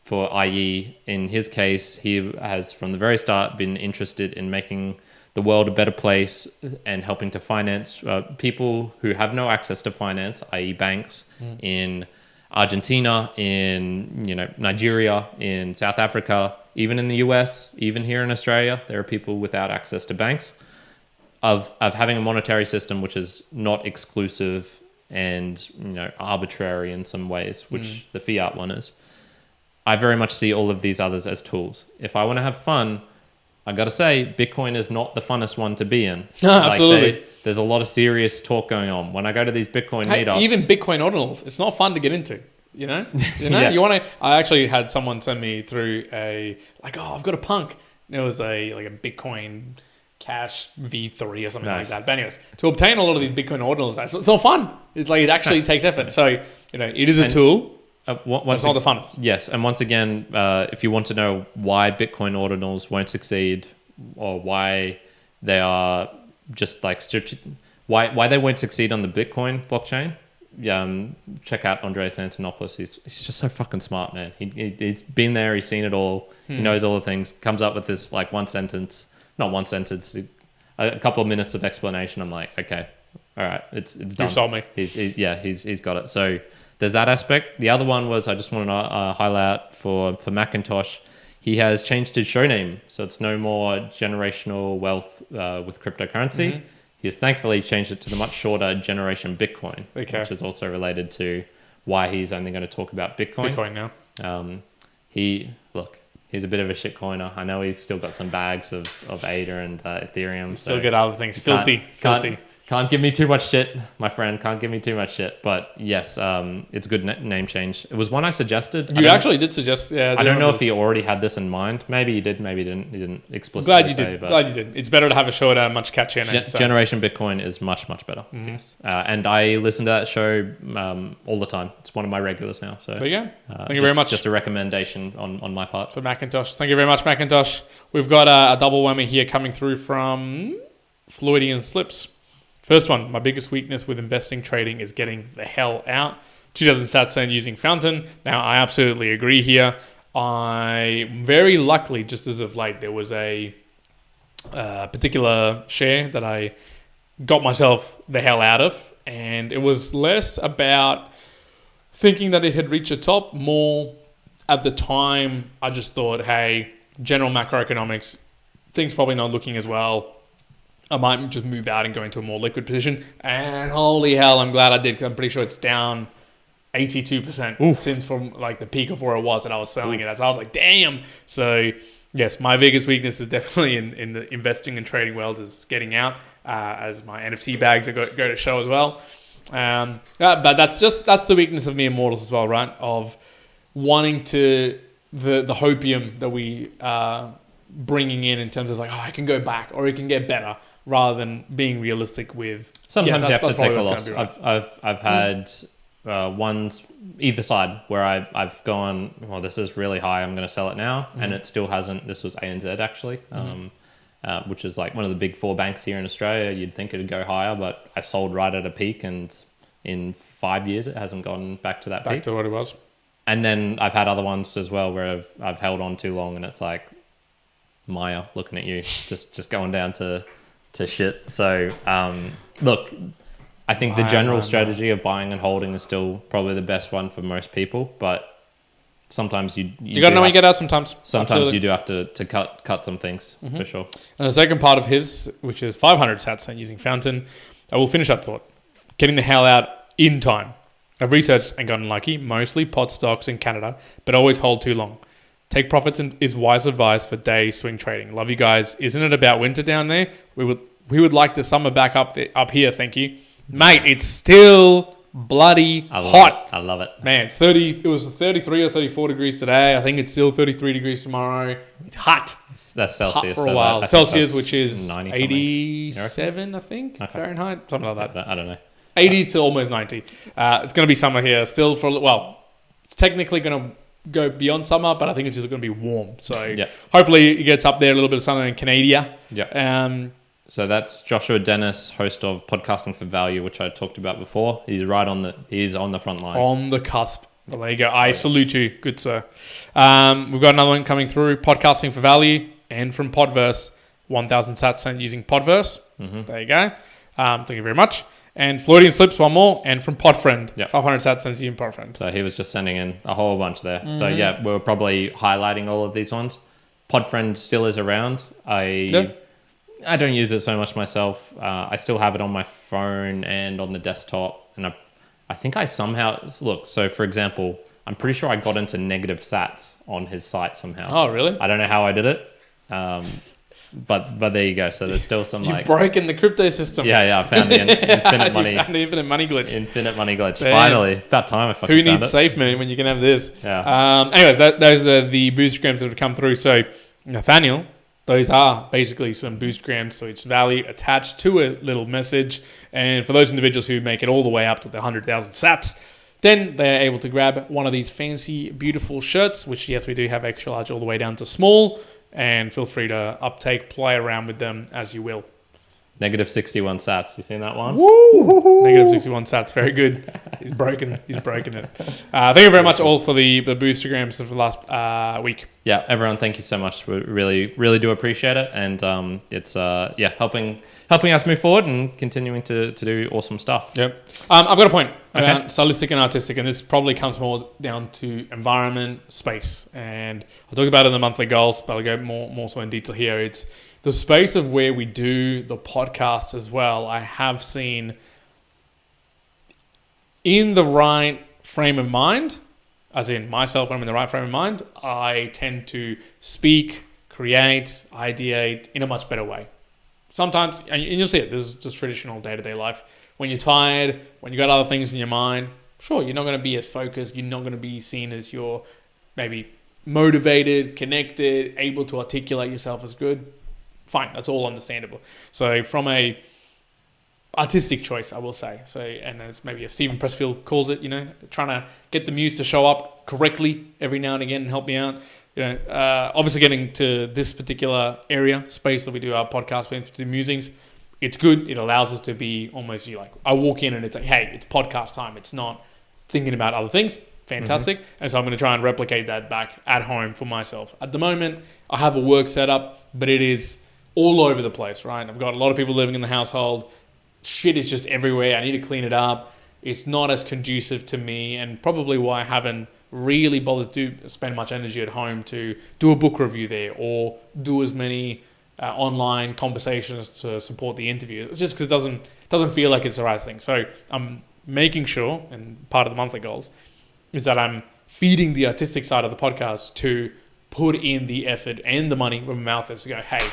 For i.e., in his case, he has from the very start been interested in making the world a better place and helping to finance people who have no access to finance, i.e. banks, in Argentina, in Nigeria, in South Africa, even in the US, even here in Australia, there are people without access to banks. Of having a monetary system which is not exclusive and arbitrary in some ways, which the fiat one is. I very much see all of these others as tools. If I want to have fun, I got to say, Bitcoin is not the funnest one to be in. Absolutely. There's a lot of serious talk going on. When I go to these Bitcoin meetups... Even Bitcoin ordinals, it's not fun to get into, Yeah. You want to... I actually had someone send me through I've got a punk. And it was a Bitcoin Cash V3 or something like that. But anyways, to obtain a lot of these Bitcoin ordinals, it's not fun. It's it actually takes effort. So, it is a tool. It's not the funnest. Yes, and once again, if you want to know why Bitcoin ordinals won't succeed, or why they are just why they won't succeed on the Bitcoin blockchain, check out Andreas Antonopoulos. He's just so fucking smart, man. He's been there. He's seen it all. He knows all the things. Comes up with this a couple of minutes of explanation. I'm like, okay, all right, it's done. You sold me. He's got it. So there's that aspect. The other one was I just want to highlight for McIntosh. He has changed his show name, so it's no more Generational Wealth with Cryptocurrency. He has thankfully changed it to the much shorter Generation Bitcoin, which is also related to why he's only going to talk about Bitcoin. Bitcoin now. He's a bit of a shitcoiner. I know he's still got some bags of ADA and Ethereum. Still get other things. Filthy. Can't give me too much shit, my friend. Can't give me too much shit. But yes, it's a good name change. It was one I suggested. You actually did suggest. Yeah. I don't know if he already had this in mind. Maybe he did. Maybe he didn't. He didn't explicitly Glad you say. did. Glad you did. It's better to have a shorter, much catchier name. Generation Bitcoin is much, much better. Yes. And I listen to that show all the time. It's one of my regulars now. So there you go. Thank you very much. Just a recommendation on my part. For McIntosh. Thank you very much, McIntosh. We've got a double whammy here coming through from Floydian Slips. First one, my biggest weakness with investing trading is getting the hell out. 2000 sats and using Fountain. Now, I absolutely agree here. I very luckily, just as of late, there was a particular share that I got myself the hell out of. And it was less about thinking that it had reached a top, more at the time, I just thought, hey, general macroeconomics, things probably not looking as well. I might just move out and go into a more liquid position. And holy hell, I'm glad I did, because I'm pretty sure it's down 82% since from the peak of where it was that I was selling it at. So I was like, damn. So yes, my biggest weakness is definitely in the investing and trading world is getting out, as my NFC bags go to show as well. But that's the weakness of mere mortals as well, right? Of wanting to, the hopium that we are bringing in terms of I can go back or it can get better, rather than being realistic with... Sometimes you have to take a loss. Right. I've had ones either side where I've gone, well, this is really high, I'm going to sell it now. And it still hasn't. This was ANZ actually, which is one of the big four banks here in Australia. You'd think it'd go higher, but I sold right at a peak, and in 5 years it hasn't gone back to that peak. Back to what it was. And then I've had other ones as well where I've held on too long, and it's Maya looking at you, just going down to shit. So look, I think the general strategy of buying and holding is still probably the best one for most people, but sometimes you gotta know when you get out. Sometimes Absolutely. You do have to cut some things for sure. And the second part of his, which is 500 sats and using Fountain, I will finish that thought. Getting the hell out in time. I've researched and gotten lucky, mostly pot stocks in Canada, but always hold too long. Take profits is wise advice for day swing trading. Love you guys. Isn't it about winter down there? We would like the summer back up here. Thank you, mate. It's still bloody hot. I love it, man. It's 30. It was 33 or 34 degrees today. I think it's still 33 degrees tomorrow. It's hot. That's Celsius for a while. Celsius, which is 87, I think, Fahrenheit, something like that. I don't know. 80s to almost 90. It's going to be summer here still it's technically going to go beyond summer, but I think it's just going to be warm. So hopefully it gets up there, a little bit of sun in Canada. So that's Joshua Dennis, host of Podcasting for Value, which I talked about before. He's on the front lines. On the cusp. Well, there you go. I salute you. Good, sir. We've got another one coming through, Podcasting for Value, and from Podverse. 1,000 sats sent using Podverse. There you go. Thank you very much. And Floridian Slips, one more. And from PodFriend, 500 sats sent using PodFriend. So he was just sending in a whole bunch there. So yeah, we're probably highlighting all of these ones. PodFriend still is around. I don't use it so much myself. I still have it on my phone and on the desktop. And I think I somehow... Look, so for example, I'm pretty sure I got into negative sats on his site somehow. Oh, really? I don't know how I did it. But there you go. So there's still some You've broken the crypto system. Yeah. I found the infinite money. Found the infinite money glitch. Infinite money glitch. Damn. Finally. About time I fucking Who found needs it. safe money when you can have this? Yeah. Anyways, those are the Boostagrams that have come through. So Nathaniel, those are basically some Boostagrams. So it's value attached to a little message. And for those individuals who make it all the way up to the 100,000 sats, then they're able to grab one of these fancy, beautiful shirts, which yes, we do have extra large all the way down to small. And feel free to play around with them as you will. Negative 61 sats. You seen that one? Woo! Negative 61 sats. Very good. He's broken it. Thank you very much all for the Boostagrams of the last week. Yeah, everyone, thank you so much. We really, really do appreciate it. And it's helping us move forward and continuing to do awesome stuff. Yep. I've got a point about stylistic and artistic, and this probably comes more down to environment, space. And I'll talk about it in the monthly goals, but I'll go more so in detail here. It's the space of where we do the podcasts as well. I have seen in the right frame of mind, as in myself, when I'm in the right frame of mind, I tend to speak, create, ideate in a much better way. Sometimes, and you'll see it, this is just traditional day-to-day life. When you're tired, when you got other things in your mind, sure, you're not going to be as focused, you're not going to be seen as you're maybe motivated, connected, able to articulate yourself as good. Fine, that's all understandable. So from a artistic choice, I will say. So, and as maybe as Stephen Pressfield calls it, trying to get the muse to show up correctly every now and again and help me out. Obviously getting to this particular area, space that we do our podcast with, the Musings, it's good. It allows us to be almost like, I walk in and it's like, hey, it's podcast time. It's not thinking about other things. Fantastic. And so I'm going to try and replicate that back at home for myself. At the moment, I have a work setup, but it is all over the place, right? I've got a lot of people living in the household. Shit is just everywhere. I need to clean it up. It's not as conducive to me, and probably why I haven't really bothered to spend much energy at home to do a book review there or do as many online conversations to support the interviews. It's just because it doesn't feel like it's the right thing. So I'm making sure, and part of the monthly goals, is that I'm feeding the artistic side of the podcast to put in the effort and the money where my mouth is to go, hey,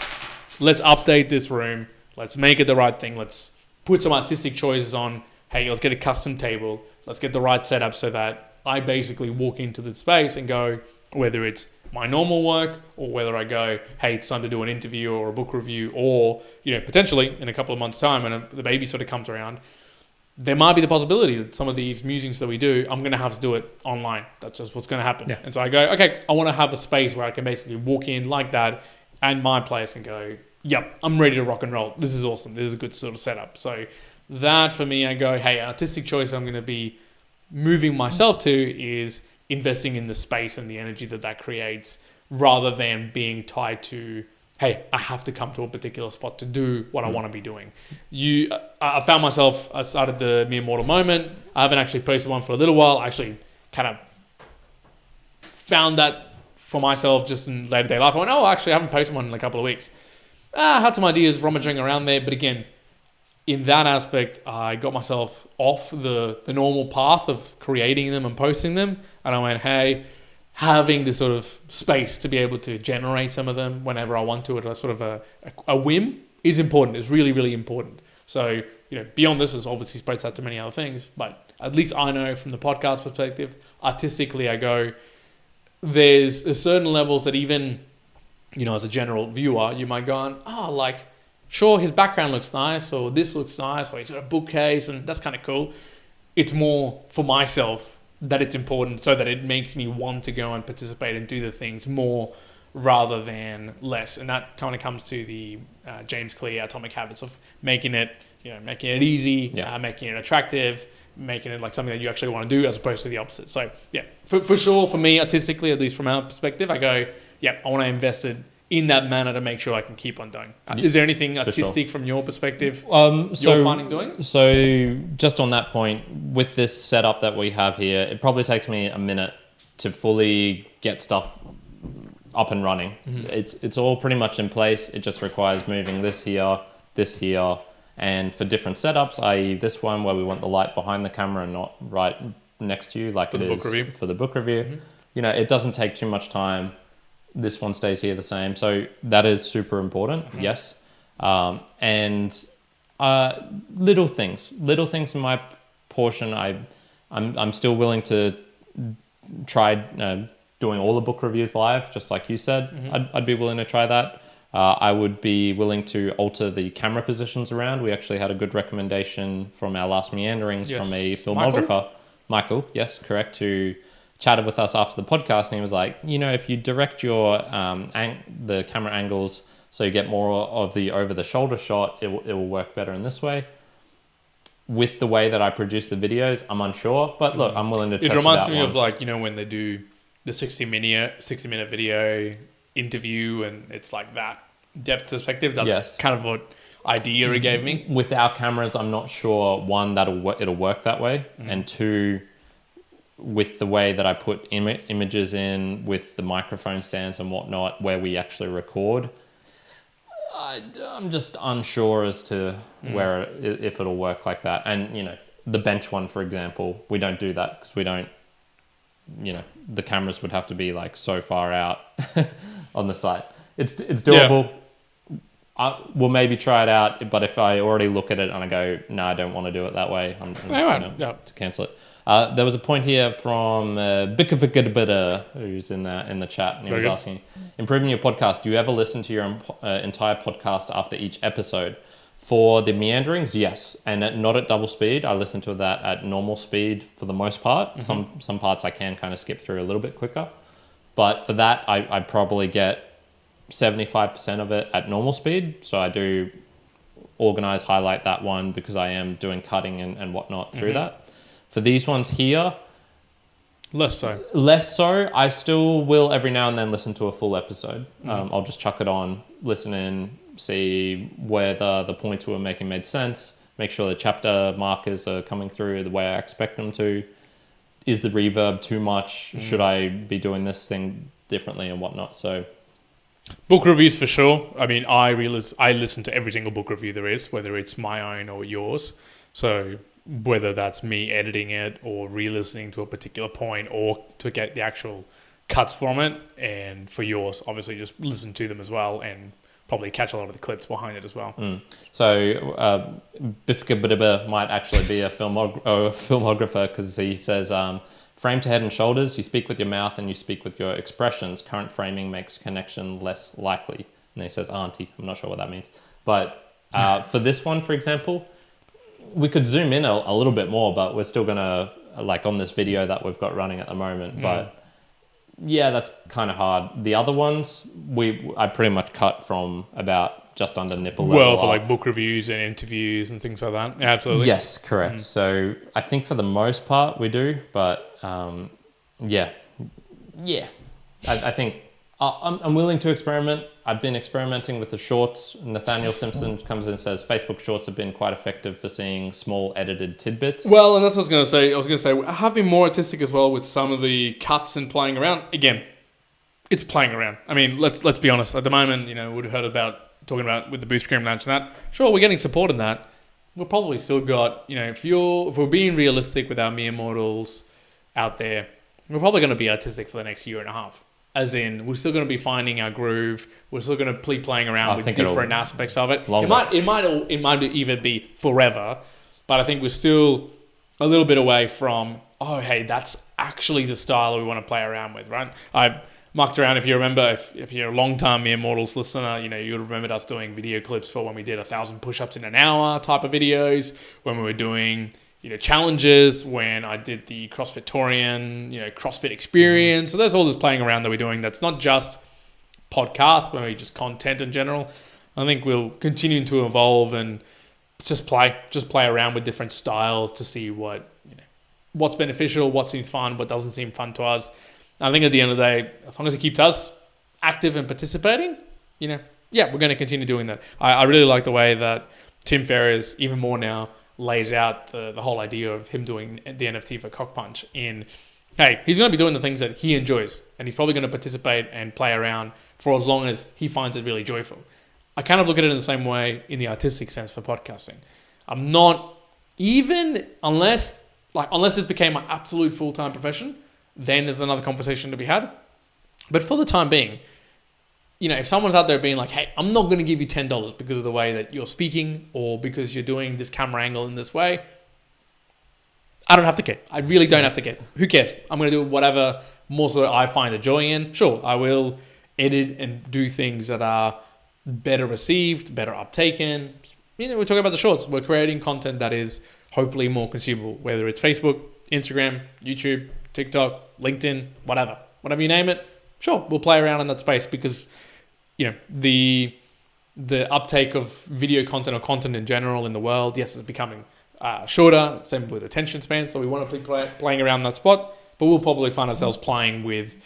let's update this room. Let's make it the right thing. Let's put some artistic choices on. Hey, let's get a custom table. Let's get the right setup so that I basically walk into the space and go, whether it's my normal work or whether I go, hey, it's time to do an interview or a book review, or, potentially in a couple of months' time when the baby sort of comes around, there might be the possibility that some of these musings that we do, I'm going to have to do it online. That's just what's going to happen. Yeah. And so I go, okay, I want to have a space where I can basically walk in like that and my place and go, yep, I'm ready to rock and roll. This is awesome. This is a good sort of setup. So that for me, I go, hey, artistic choice I'm going to be moving myself to is investing in the space and the energy that creates, rather than being tied to, hey, I have to come to a particular spot to do what I want to be doing. I found myself, I started the Mere Mortal Moment. I haven't actually posted one for a little while. I actually kind of found that for myself just in day-to-day life. I went, actually, I haven't posted one in a couple of weeks. I had some ideas rummaging around there, but again, in that aspect, I got myself off the normal path of creating them and posting them. And I went, hey, having this sort of space to be able to generate some of them whenever I want to, at a sort of a whim, is important. It's really, really important. So, beyond this, is obviously spreads out to many other things, but at least I know from the podcast perspective, artistically, I go, there's certain levels that even, as a general viewer, you might go on, sure, his background looks nice, or this looks nice, or he's got a bookcase, and that's kind of cool. It's more for myself that it's important, so that it makes me want to go and participate and do the things more rather than less. And that kind of comes to the James Clear Atomic Habits of making it easy, making it attractive, making it like something that you actually want to do, as opposed to the opposite. So yeah, for sure, for me, artistically, at least from our perspective, I go, I want to invest it in that manner to make sure I can keep on doing. Is there anything artistic from your perspective you're finding doing? So just on that point, with this setup that we have here, it probably takes me a minute to fully get stuff up and running. It's all pretty much in place. It just requires moving this here, and for different setups, i.e. this one where we want the light behind the camera and not right next to you like it is for the book review. You know, it doesn't take too much time. This one stays here the same. So that is super important, yes. And little things in my portion, I'm still willing to try doing all the book reviews live, just like you said. I'd be willing to try that. I would be willing to alter the camera positions around. We actually had a good recommendation from our last meanderings from a filmographer, Michael, yes, correct, who chatted with us after the podcast, and he was like, you know, if you direct your the camera angles so you get more of the over the shoulder shot, it will work better in this way. With the way that I produce the videos, I'm unsure, but look, I'm willing to test it out. It reminds me of, like, you know, when they do the 60-minute video interview, and it's like that depth perspective. That's kind of what idea it gave me. With our cameras, I'm not sure, one, that it'll work that way, and two, with the way that I put images in with the microphone stands and whatnot, where we actually record, I'm just unsure as to if it'll work like that. And, you know, the bench one, for example, we don't do that because we don't, you know, the cameras would have to be like so far out on the site. It's doable. We'll maybe try it out, but if I already look at it and I go, no, I don't want to do it that way, I'm just going to cancel it. There was a point here from Bickavikadabita, who's in the chat, and he was asking, improving your podcast, do you ever listen to your entire podcast after each episode? For the meanderings, yes, and not at double speed. I listen to that at normal speed for the most part. Some parts I can kind of skip through a little bit quicker, but for that, I probably get 75% of it at normal speed. So I do organize, highlight that one because I am doing cutting and whatnot through that. For these ones here, less so. I still will every now and then listen to a full episode. I'll just chuck it on, listen in, see whether the points we were making made sense, make sure the chapter markers are coming through the way I expect them to. Is the reverb too much? Should I be doing this thing differently and whatnot? So, book reviews for sure. I mean, I listen to every single book review there is, whether it's my own or yours. So whether that's me editing it or re-listening to a particular point or to get the actual cuts from it, and for yours, obviously just listen to them as well and probably catch a lot of the clips behind it as well. So Bifka Bidaba might actually be a filmographer, because he says, frame to head and shoulders, you speak with your mouth and you speak with your expressions. Current framing makes connection less likely. And he says auntie. I'm not sure what that means. But for this one, for example, we could zoom in a little bit more, but we're still going to, like on this video that we've got running at the moment. But yeah, that's kind of hard. The other ones, I pretty much cut from about just under nipple level. Well, for like book reviews and interviews and things like that. Yeah, absolutely. Yes, correct. So I think for the most part we do, but yeah. I think I'm willing to experiment. I've been experimenting with the shorts. Nathaniel Simpson comes in and says Facebook shorts have been quite effective for seeing small edited tidbits. Well, and that's what I was going to say. I have been more artistic as well with some of the cuts and playing around. Again, it's playing around. I mean, let's be honest. At the moment, you know, we'd have heard talking about with the Boostagram Lounge and that. Sure, we're getting support in that. We've probably still got, you know, if we're being realistic with our mere mortals out there, we're probably going to be artistic for the next year and a half. As in, we're still going to be finding our groove. We're still going to be playing around with different aspects of it. It might even be forever, but I think we're still a little bit away from, oh, hey, that's actually the style we want to play around with, right? I mucked around, if you remember, if you're a long-time Mere Mortals listener, you know, you'll remember us doing video clips for when we did 1,000 push-ups in an hour type of videos, when we were doing, you know, challenges, when I did the CrossFitorian, you know, CrossFit experience. So there's all this playing around that we're doing that's not just podcast, but maybe just content in general. I think we'll continue to evolve and just play around with different styles to see what's beneficial, what seems fun, what doesn't seem fun to us. I think at the end of the day, as long as it keeps us active and participating, we're going to continue doing that. I really like the way that Tim Ferriss, even more now, lays out the whole idea of him doing the NFT for Cock Punch in, hey, he's going to be doing the things that he enjoys, and he's probably going to participate and play around for as long as he finds it really joyful. I kind of look at it in the same way in the artistic sense for podcasting. I'm not, even unless this became my absolute full-time profession, then there's another conversation to be had. But for the time being, if someone's out there being like, hey, I'm not going to give you $10 because of the way that you're speaking or because you're doing this camera angle in this way, I don't have to care. I really don't have to care. Who cares? I'm going to do whatever more so I find a joy in. Sure, I will edit and do things that are better received, better uptaken. We're talking about the shorts. We're creating content that is hopefully more consumable, whether it's Facebook, Instagram, YouTube, TikTok, LinkedIn, whatever you name it. Sure, we'll play around in that space because, the uptake of video content or content in general in the world, yes, it's becoming shorter, same with attention span. So we want to be playing around that spot, but we'll probably find ourselves playing with,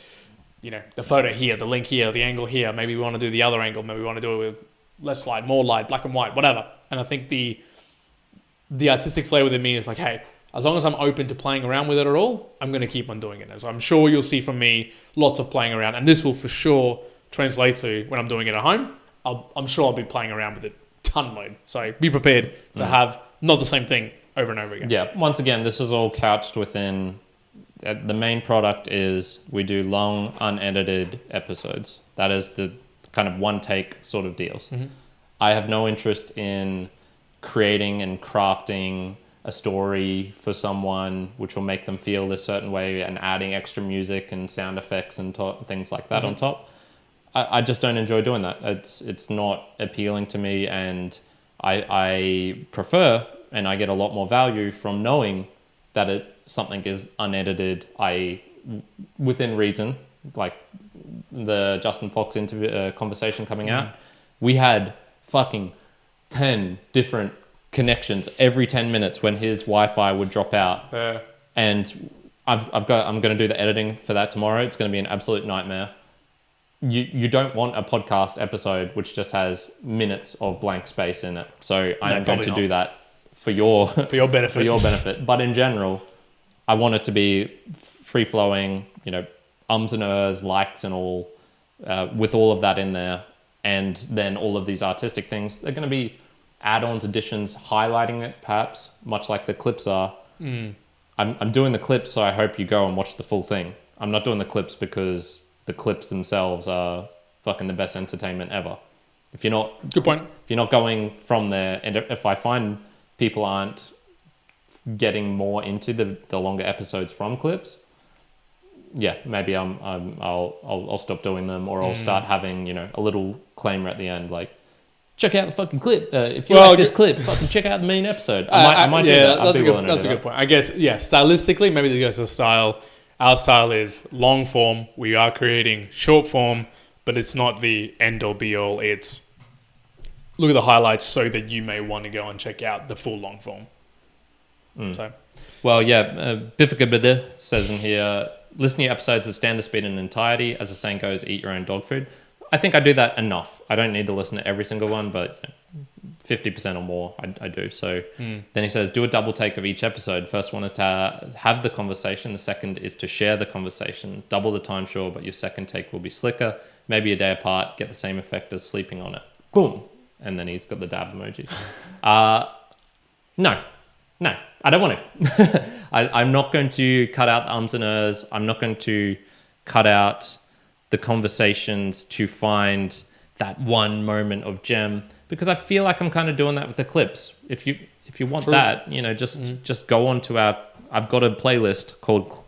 the photo here, the link here, the angle here. Maybe we want to do the other angle. Maybe we want to do it with less light, more light, black and white, whatever. And I think the artistic flair within me is like, hey, as long as I'm open to playing around with it at all, I'm going to keep on doing it. So I'm sure you'll see from me lots of playing around, and this will for sure translate to when I'm doing it at home. I'm sure I'll be playing around with it ton load. So be prepared to have not the same thing over and over again. Yeah. Once again, this is all couched within the main product is we do long unedited episodes. That is the kind of one take sort of deals. Mm-hmm. I have no interest in creating and crafting a story for someone which will make them feel this certain way and adding extra music and sound effects and things like that on top. I just don't enjoy doing that. It's not appealing to me, and I prefer, and I get a lot more value from knowing that something is unedited, within reason. Like the Justin Fox interview conversation coming out, we had fucking 10 different connections every 10 minutes when his Wi-Fi would drop out. And I'm going to do the editing for that tomorrow. It's going to be an absolute nightmare. You don't want a podcast episode which just has minutes of blank space in it. So I'm going to do that for your benefit. For your benefit. But in general, I want it to be free flowing, ums and ers, likes and all, with all of that in there. And then all of these artistic things, they're going to be add-ons, additions, highlighting it perhaps, much like the clips are. I'm doing the clips, so I hope you go and watch the full thing. I'm not doing the clips because the clips themselves are fucking the best entertainment ever. If you're not good point. If you're not going from there, and if I find people aren't getting more into the longer episodes from clips, yeah, maybe I'll stop doing them, or I'll start having a little claimer at the end like, check out the fucking clip. If you like this clip, fucking check out the main episode. I might do that. That's a good point. I guess, stylistically, maybe there's a style. Our style is long form. We are creating short form, but it's not the end all be all. It's look at the highlights so that you may want to go and check out the full long form. So, well, yeah, Bifika says in here, listen to your episodes at standard speed in entirety. As the saying goes, eat your own dog food. I think I do that enough. I don't need to listen to every single one, but 50% or more I do. So then he says, do a double take of each episode. First one is to have the conversation. The second is to share the conversation. Double the time, sure, but your second take will be slicker. Maybe a day apart, get the same effect as sleeping on it. Boom. And then he's got the dab emoji. No, I don't want to. I'm not going to cut out the ums and ers. I'm not going to cut out the conversations to find that one moment of gem, because I feel like I'm kind of doing that with the clips. If you want that, just go on to I've got a playlist called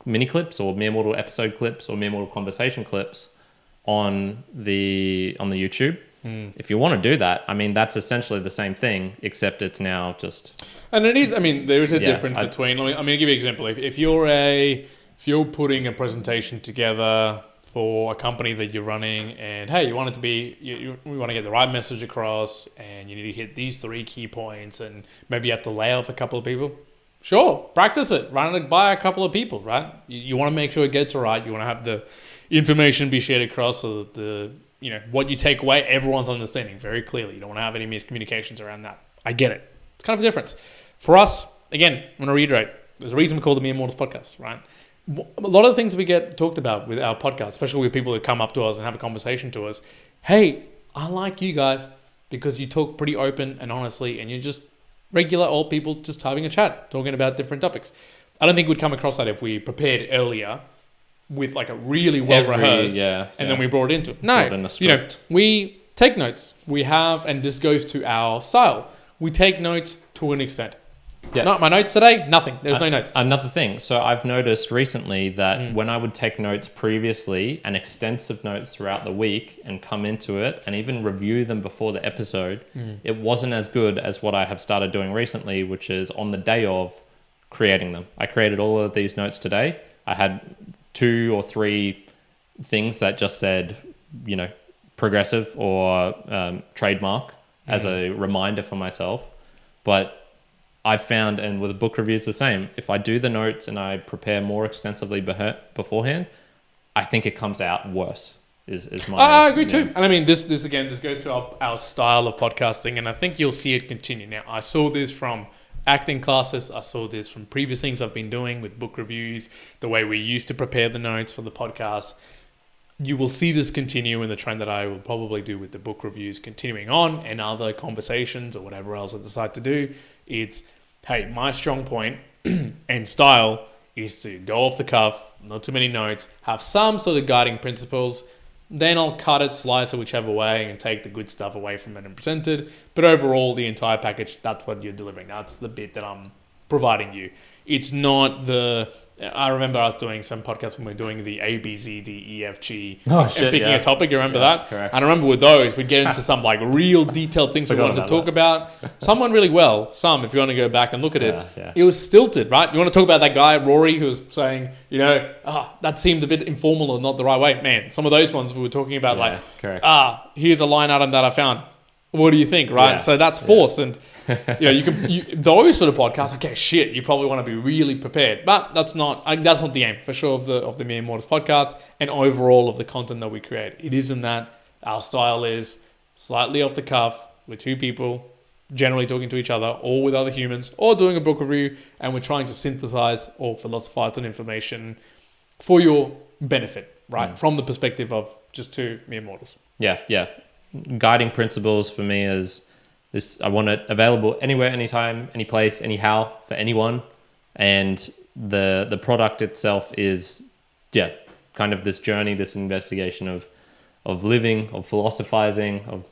mini clips or mere mortal episode clips or mere mortal conversation clips on the YouTube. If you want to do that, I mean, that's essentially the same thing, except it's now just. And it is. I mean, there is a difference between. Let me give you an example. If you're putting a presentation together for a company that you're running, and hey, you want it to be, we want to get the right message across, and you need to hit these 3 key points, and maybe you have to lay off a couple of people. Sure, practice it. Run it by a couple of people, right? You want to make sure it gets right. You want to have the information be shared across so that what you take away, everyone's understanding very clearly. You don't want to have any miscommunications around that. I get it. It's kind of a difference. For us, again, I'm going to reiterate, there's a reason we call the Mere Mortals podcast, right? A lot of the things we get talked about with our podcast, especially with people who come up to us and have a conversation to us, hey, I like you guys because you talk pretty open and honestly, and you're just regular old people just having a chat, talking about different topics. I don't think we'd come across that if we prepared earlier with like a really well rehearsed, and then we brought it into it. No, we take notes. We have, and this goes to our style. We take notes to an extent. Yeah. Not my notes today, nothing. There's no notes. Another thing. So I've noticed recently that when I would take notes previously and extensive notes throughout the week and come into it and even review them before the episode, it wasn't as good as what I have started doing recently, which is on the day of creating them. I created all of these notes today. I had 2 or 3 things that just said, progressive or trademark as a reminder for myself. But I've found, and with book reviews the same, if I do the notes and I prepare more extensively beforehand, I think it comes out worse. Is my I agree too. And I mean, this goes to our style of podcasting, and I think you'll see it continue. Now, I saw this from acting classes. I saw this from previous things I've been doing with book reviews, the way we used to prepare the notes for the podcast. You will see this continue in the trend that I will probably do with the book reviews continuing on and other conversations or whatever else I decide to do. It's, hey, my strong point and style is to go off the cuff, not too many notes, have some sort of guiding principles. Then I'll cut it, slice it whichever way, and take the good stuff away from it and present it. But overall, the entire package, that's what you're delivering. That's the bit that I'm providing you. It's not I remember us doing some podcasts when we were doing the A, B, Z, D, E, F, G, and picking a topic. You remember that? Correct. And I remember with those, we'd get into some like real detailed things we wanted to talk about. Some went really well. Some, if you want to go back and look at it, it was stilted, right? You want to talk about that guy, Rory, who was saying, that seemed a bit informal or not the right way. Man, some of those ones we were talking about here's a line item that I found. What do you think, right? So that's force. And those sort of podcasts, okay, shit, you probably want to be really prepared. But that's not the aim, for sure, of the Mere Mortals podcast and overall of the content that we create. It isn't that. Our style is slightly off the cuff with 2 people, generally talking to each other or with other humans or doing a book review, and we're trying to synthesize or philosophize on information for your benefit, right? From the perspective of just 2 mere mortals. Yeah. Guiding principles for me is this: I want it available anywhere, anytime, any place, anyhow, for anyone. And the product itself is, kind of this journey, this investigation of living, of philosophizing, of,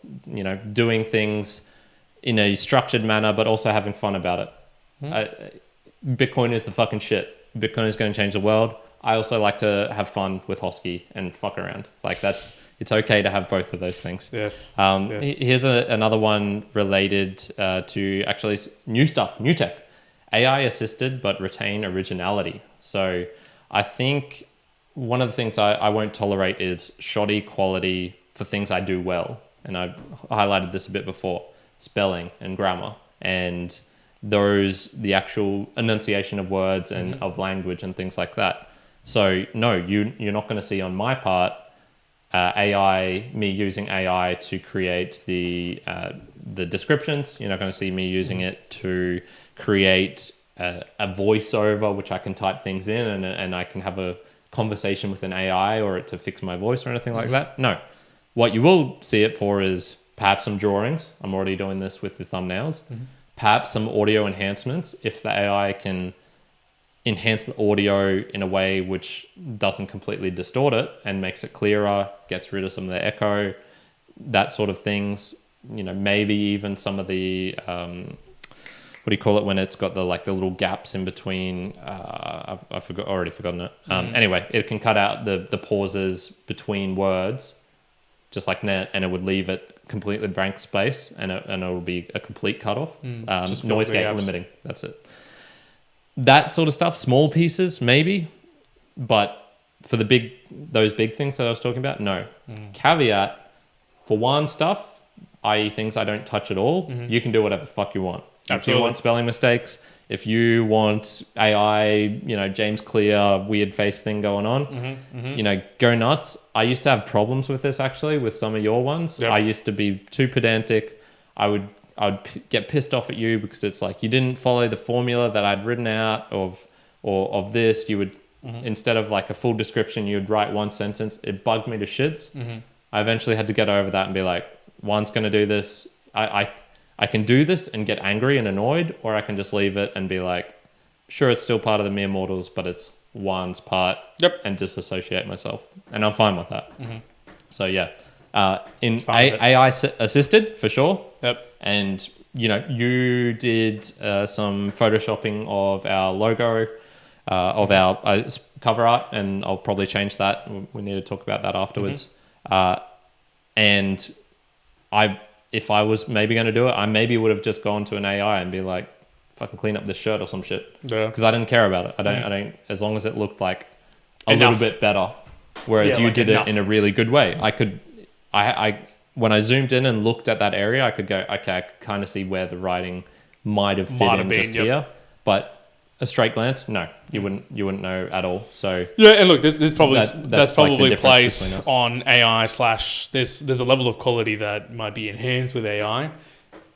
doing things in a structured manner, but also having fun about it. Bitcoin is the fucking shit. Bitcoin is going to change the world. I also like to have fun with Hosky and fuck around. Like it's okay to have both of those things. Yes. Here's another one related to actually new stuff, new tech. AI assisted, but retain originality. So I think one of the things I won't tolerate is shoddy quality for things I do well. And I highlighted this a bit before: spelling and grammar and the actual enunciation of words and of language and things like that. So no, you're not going to see on my part me using AI to create the descriptions. You're not going to see me using it to create a voiceover, which I can type things in and I can have a conversation with an AI or it to fix my voice or anything like that. No, what you will see it for is perhaps some drawings. I'm already doing this with the thumbnails. Perhaps some audio enhancements if the AI can enhance the audio in a way which doesn't completely distort it and makes it clearer, gets rid of some of the echo, that sort of things. Maybe even some of the what do you call it when it's got the little gaps in between? I've already forgotten it. Anyway, it can cut out the pauses between words, just like that, and it would leave it completely blank space, and it will be a complete cutoff. Just noise gate limiting. That's it. That sort of stuff, small pieces maybe, but for those big things that I was talking about, no. Caveat: for one stuff, i.e. things I don't touch at all, you can do whatever the fuck you want. Absolutely. If you want spelling mistakes, if you want AI, James Clear weird face thing going on, go nuts. I used to have problems with this actually with some of your ones. Yep. I used to be too pedantic. I'd get pissed off at you because it's like you didn't follow the formula that I'd written out of this. You would instead of like a full description, you'd write one sentence. It bugged me to shits. I eventually had to get over that and be like, Juan's going to do this. I can do this and get angry and annoyed, or I can just leave it and be like, sure, it's still part of the mere mortals, but it's Juan's part. Yep. And disassociate myself, and I'm fine with that. So yeah, in AI assisted for sure. Yep. And you did some photoshopping of our logo, of our cover art, and I'll probably change that. We need to talk about that afterwards. And if I was maybe going to do it, I maybe would have just gone to an AI and be like, fucking clean up this shirt or some shit. Yeah. Because I didn't care about it. I don't, as long as it looked like a little bit better. Whereas you did it in a really good way. When I zoomed in and looked at that area, I could go, okay, I could kind of see where the writing might have fit in just here. But a straight glance, no, you wouldn't know at all. So yeah, and look, there's probably that's probably like place on AI / there's a level of quality that might be enhanced with AI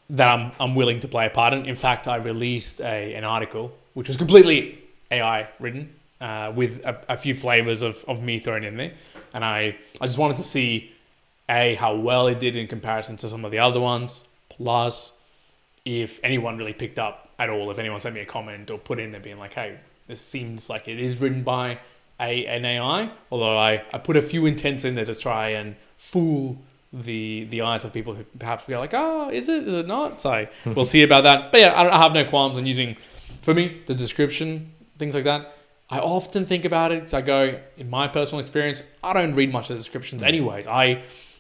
that I'm willing to play a part in. In fact, I released an article which was completely AI written with a few flavors of me thrown in there, and I just wanted to see how well it did in comparison to some of the other ones, plus if anyone really picked up at all, if anyone sent me a comment or put in there being like, hey, this seems like it is written by an AI, although I put a few intents in there to try and fool the eyes of people who perhaps be like, oh, is it not? So we'll see about that. But yeah, I have no qualms on using, for me, the description, things like that. I often think about it because I go, in my personal experience, I don't read much of the descriptions anyways.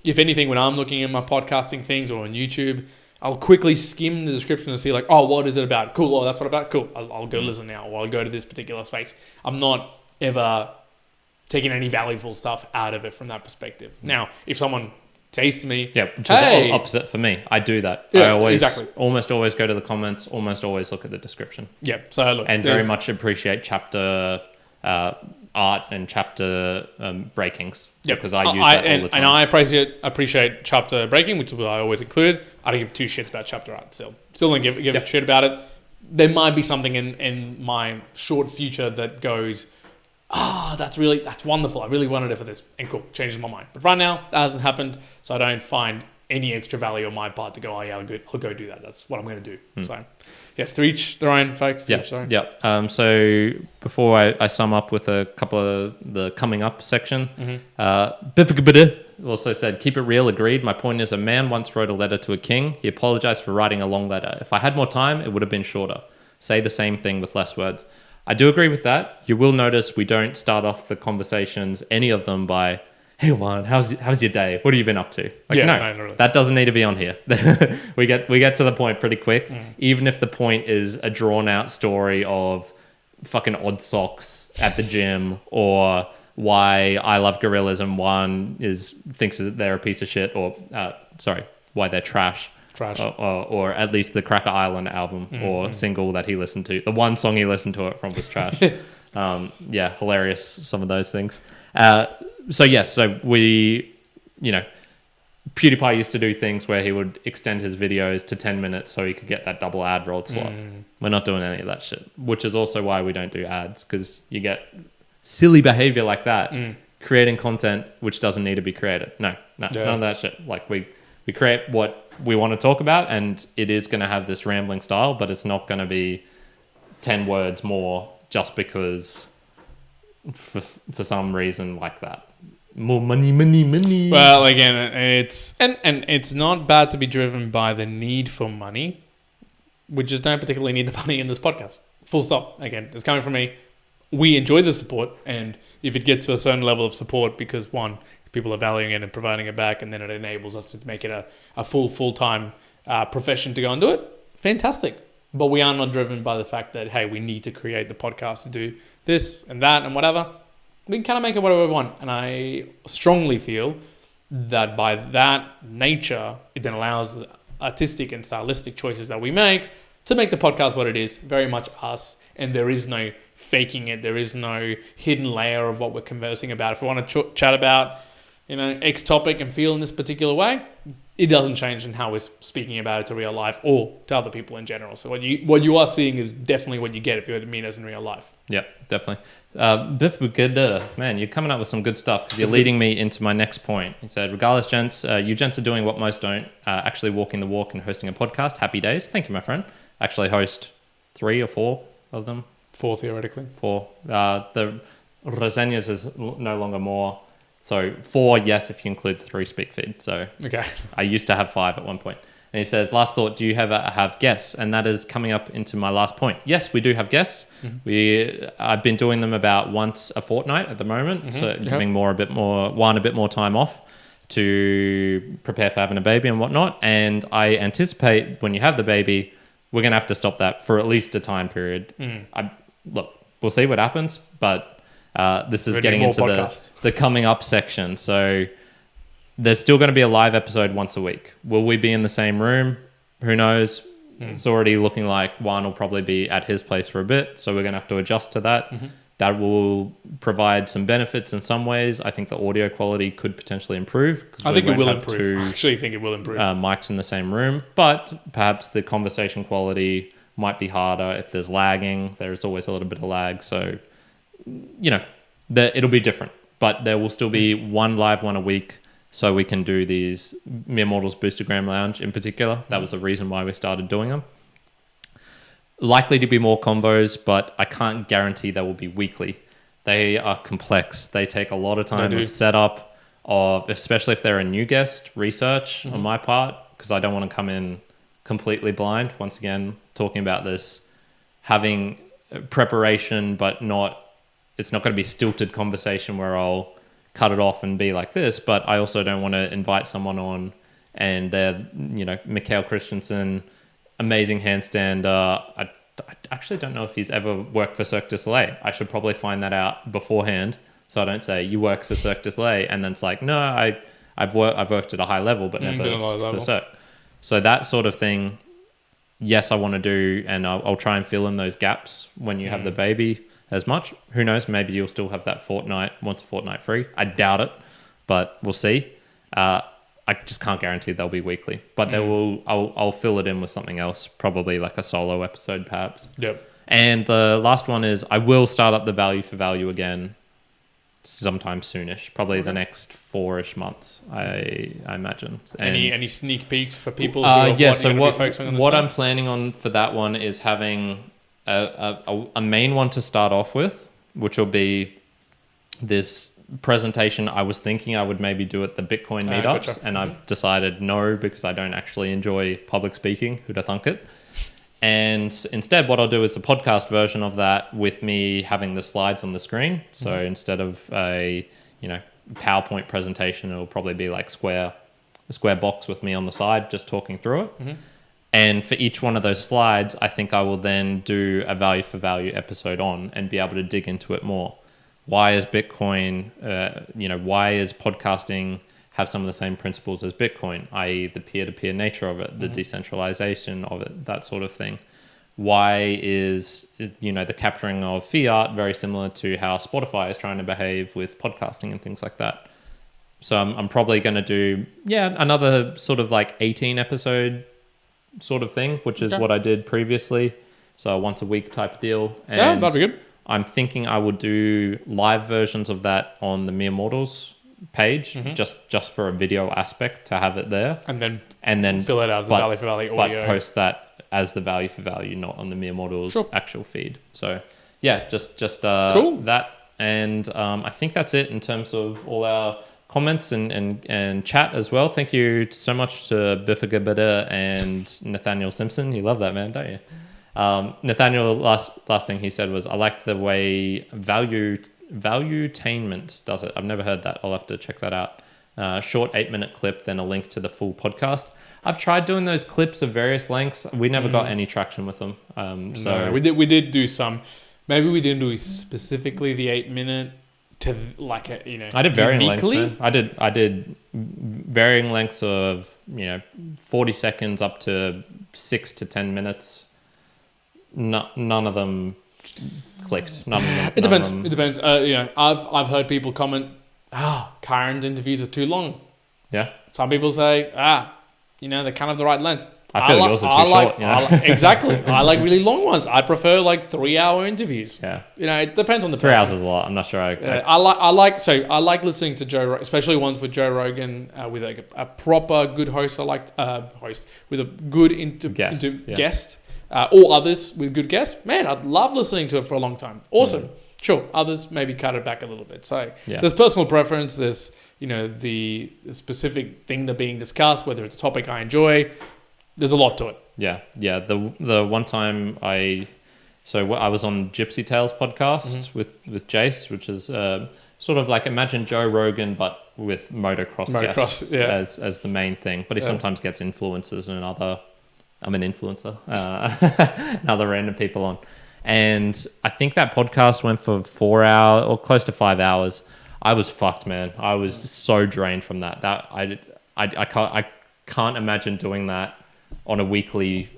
If anything, when I'm looking at my podcasting things or on YouTube, I'll quickly skim the description and see like, oh, what is it about? Cool. Oh, that's what about. Cool. I'll go listen now, or I'll go to this particular space. I'm not ever taking any valuable stuff out of it from that perspective. Now, if someone says to me, which is the opposite for me. I do that. Yeah, I almost always go to the comments, almost always look at the description. Yeah. So look, and very much appreciate chapter art and chapter breakings. Because I use that all the time. And I appreciate chapter breaking, which is what I always include. I don't give two shits about chapter art still. Still don't give a shit about it. There might be something in my short future that goes, that's wonderful. I really wanted it for this. And cool, changes my mind. But right now, that hasn't happened. So I don't find any extra value on my part to go, oh yeah, I'll go do that. That's what I'm going to do. So yes, to each their own, folks. So before I sum up with a couple of the coming up section, also said, keep it real, agreed. My point is, a man once wrote a letter to a king. He apologized for writing a long letter. If I had more time, it would have been shorter. Say the same thing with less words. I do agree with that. You will notice we don't start off the conversations, any of them, by, hey Juan, how's your day? What have you been up to? No, not really. That doesn't need to be on here. we get to the point pretty quick, even if the point is a drawn out story of fucking odd socks at the gym, or why I love gorillas and Juan thinks that they're a piece of shit, or why they're trash. Or at least the Cracker Island album or single that he listened to. The one song he listened to it from was trash. Hilarious, some of those things. So we, PewDiePie used to do things where he would extend his videos to 10 minutes so he could get that double ad rolled slot. We're not doing any of that shit, which is also why we don't do ads, because you get silly behavior like that, creating content which doesn't need to be created. None of that shit. Like we create what we want to talk about, and it is going to have this rambling style, but it's not going to be 10 words more just because for some reason like that. More money. Well, again, it's not bad to be driven by the need for money. We just don't particularly need the money in this podcast. Full stop. Again, it's coming from me. We enjoy the support, and if it gets to a certain level of support, because one, people are valuing it and providing it back, and then it enables us to make it a full-time profession to go and do it, fantastic. But we are not driven by the fact that, hey, we need to create the podcast to do this and that and whatever. We can kind of make it whatever we want. And I strongly feel that by that nature, it then allows the artistic and stylistic choices that we make to make the podcast what it is, very much us, and there is no faking it. There is no hidden layer of what we're conversing about. If we want to chat about, X topic and feel in this particular way, it doesn't change in how we're speaking about it to real life or to other people in general. So what you are seeing is definitely what you get if you were to meet us in real life. Yeah, definitely. Biff, good. Man, you're coming up with some good stuff because you're leading me into my next point. He said, regardless, gents, you gents are doing what most don't, actually walking the walk and hosting a podcast. Happy days. Thank you, my friend. Actually host 3 or 4 of them. 4, theoretically. 4. The reseñas is no longer more. So 4, yes, if you include the 3 speak feed. So okay. I used to have 5 at one point. And he says, last thought, do you have guests? And that is coming up into my last point. Yes, we do have guests. Mm-hmm. I've been doing them about once a fortnight at the moment. Mm-hmm. So giving Juan a bit more time off to prepare for having a baby and whatnot. And I anticipate when you have the baby, we're going to have to stop that for at least a time period. Look, we'll see what happens, but this is getting into the coming up section. So there's still going to be a live episode once a week. Will we be in the same room? Who knows? It's already looking like Juan will probably be at his place for a bit. So we're going to have to adjust to that. Mm-hmm. That will provide some benefits in some ways. I think the audio quality could potentially improve. I think it will improve. I actually think it will improve. Mics in the same room. But perhaps the conversation quality might be harder if there's lagging. There's always a little bit of lag. So, it'll be different. But there will still be one live one a week. So we can do these Mere Mortals Boostagram Lounge in particular. That was the reason why we started doing them. Likely to be more convos, but I can't guarantee they will be weekly. They are complex. They take a lot of time of setup, especially if they're a new guest, research on my part, because I don't want to come in completely blind. Once again, talking about this, having preparation, but it's not going to be stilted conversation where I'll cut it off and be like this, but I also don't want to invite someone on and they're, Mikhail Christensen, amazing handstander. I actually don't know if he's ever worked for Cirque du Soleil. I should probably find that out beforehand so I don't say you work for Cirque du Soleil and then it's like, no, I've worked at a high level but never for Cirque. So that sort of thing, yes, I want to do, and I'll try and fill in those gaps when you have the baby as much. Who knows? Maybe you'll still have that once a fortnight free. I doubt it, but we'll see. I just can't guarantee they'll be weekly, but I'll fill it in with something else, probably like a solo episode perhaps. Yep. And the last one is I will start up the value for value again sometime soonish, probably the next 4-ish months, I imagine. And any sneak peeks for people? What I'm planning on for that one is having a main one to start off with, which will be this presentation I was thinking I would maybe do at the Bitcoin meetups, gotcha. And I've decided no, because I don't actually enjoy public speaking. Who'd have thunk it? And instead what I'll do is a podcast version of that with me having the slides on the screen. So instead of a PowerPoint presentation, it'll probably be like a square box with me on the side just talking through it. And for each one of those slides, I think I will then do a value for value episode on and be able to dig into it more. Why is Bitcoin, why is podcasting have some of the same principles as Bitcoin, i.e. the peer-to-peer nature of it, the decentralization of it, that sort of thing? Why is, the capturing of fiat very similar to how Spotify is trying to behave with podcasting and things like that? So I'm probably going to do, another sort of like 18 episode sort of thing, which is what I did previously. So once a week type deal. And that'd be good. I'm thinking I would do live versions of that on the Mere Mortals page, just for a video aspect to have it there. And then fill it out as the value for value audio. But post that as the value for value, not on the Mere Mortals actual feed. So just cool. That. And I think that's it in terms of all our comments and chat as well. Thank you so much to Bifagabida and Nathaniel Simpson. You love that, man, don't you? Nathaniel, last thing he said was, I like the way Valuetainment does it. I've never heard that. I'll have to check that out. Short 8-minute clip, then a link to the full podcast. I've tried doing those clips of various lengths. We never got any traction with them. No, we did do some. Maybe we didn't do specifically the 8-minute to like a, I did varying lengths, man. I did varying lengths of 40 seconds up to 6 to 10 minutes. none of them clicked. None of them. It depends. It depends. I've heard people comment, Karen's interviews are too long. Yeah. Some people say, they're kind of the right length. I feel yours are too short. Exactly. I like really long ones. I prefer like 3-hour interviews. Yeah. It depends on the 3 person. hours is a lot. I'm not sure. I like listening to Joe, especially ones with Joe Rogan with a proper good host. I like host with a good guest. Or others with good guests. Man, I'd love listening to it for a long time. Awesome. Sure. Others maybe cut it back a little bit. So there's personal preference. There's the specific thing that's being discussed, whether it's a topic I enjoy. There's a lot to it. Yeah. The one time I was on Gypsy Tales podcast with Jace, which is sort of like imagine Joe Rogan but with motocross guests as the main thing. But he sometimes gets influencers and I'm an influencer, and other random people on. And I think that podcast went for 4 hours or close to 5 hours. I was fucked, man. I was so drained from that. I can't imagine doing that on a weekly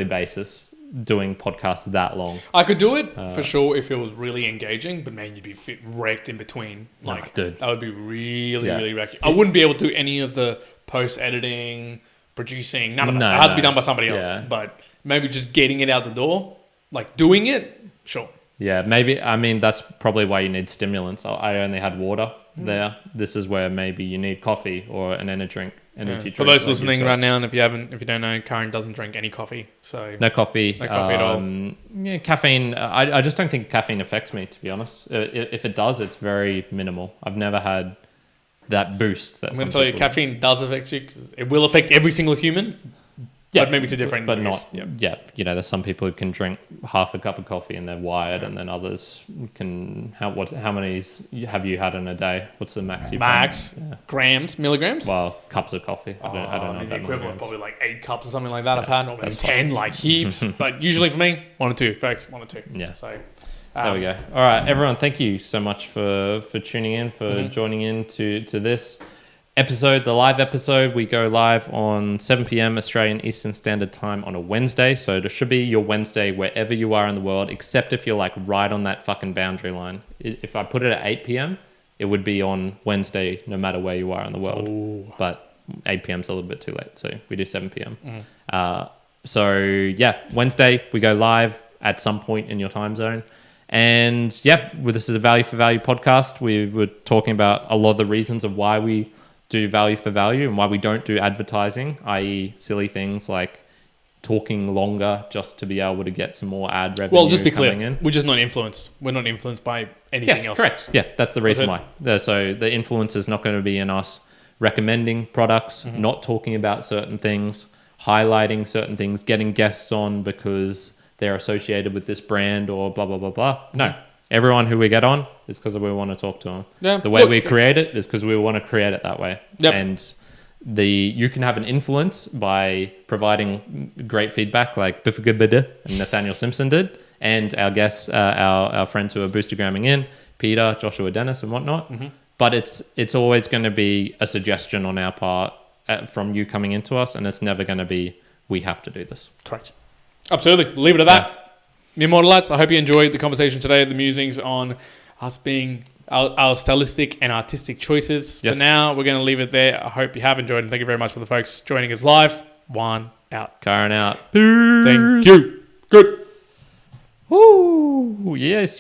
basis, doing podcasts that long. I could do it for sure if it was really engaging, but man, you'd be wrecked in between. Dude, that would be really wrecky. I wouldn't be able to do any of the post editing, producing, none of that. It had to be done by somebody else. Yeah. But maybe just getting it out the door, like doing it, sure. Yeah, maybe. I mean, that's probably why you need stimulants. I only had water there. This is where maybe you need coffee or an energy drink. For those listening right now, and if you don't know, Karen doesn't drink any coffee. So no coffee. No coffee at all. Yeah, caffeine. I just don't think caffeine affects me, to be honest. If it does, it's very minimal. I've never had that boost. I'm going to tell you, caffeine does affect you because it will affect every single human. Yeah, but maybe to different but degrees. Not. Yeah, there's some people who can drink half a cup of coffee and they're wired, and then others can. How many have you had in a day? What's the max? Grams, milligrams. Well, cups of coffee. I don't know. The equivalent, probably like 8 cups or something like that. I've had, or maybe 10, like heaps. But usually for me, 1 or 2. Folks, 1 or 2. Yeah. So there we go. All right, everyone. Thank you so much for tuning in, for joining in to this episode, the live episode. We go live on 7 p.m. Australian Eastern Standard Time on a Wednesday. So it should be your Wednesday wherever you are in the world, except if you're like right on that fucking boundary line. If I put it at 8 p.m., it would be on Wednesday no matter where you are in the world. Ooh. But 8 p.m. is a little bit too late. So we do 7 p.m. So yeah, Wednesday we go live at some point in your time zone. And this is a value for value podcast. We were talking about a lot of the reasons of why we do value for value and why we don't do advertising, i.e. silly things like talking longer just to be able to get some more ad revenue. Well, just be clear, we're just not influenced. We're not influenced by anything else. Correct. Yeah, that's the reason why. So the influence is not going to be in us recommending products, not talking about certain things, highlighting certain things, getting guests on because they're associated with this brand or blah, blah, blah, blah. No. Everyone who we get on is because we want to talk to them. Yeah. The way we create it is because we want to create it that way. Yep. And you can have an influence by providing great feedback like Biffa and Nathaniel Simpson did, and our guests, our friends who are Boostagramming in, Peter, Joshua Dennis and whatnot. But it's always going to be a suggestion on our part from you coming into us, and it's never going to be, we have to do this. Correct. Absolutely. Leave it at that. Yeah. Immortalites, I hope you enjoyed the conversation today, the musings on us being our stylistic and artistic choices. Yes. For now, we're going to leave it there. I hope you have enjoyed, and thank you very much for the folks joining us live. Juan out. Karen out. Peace. Thank you. Good. Ooh, yes.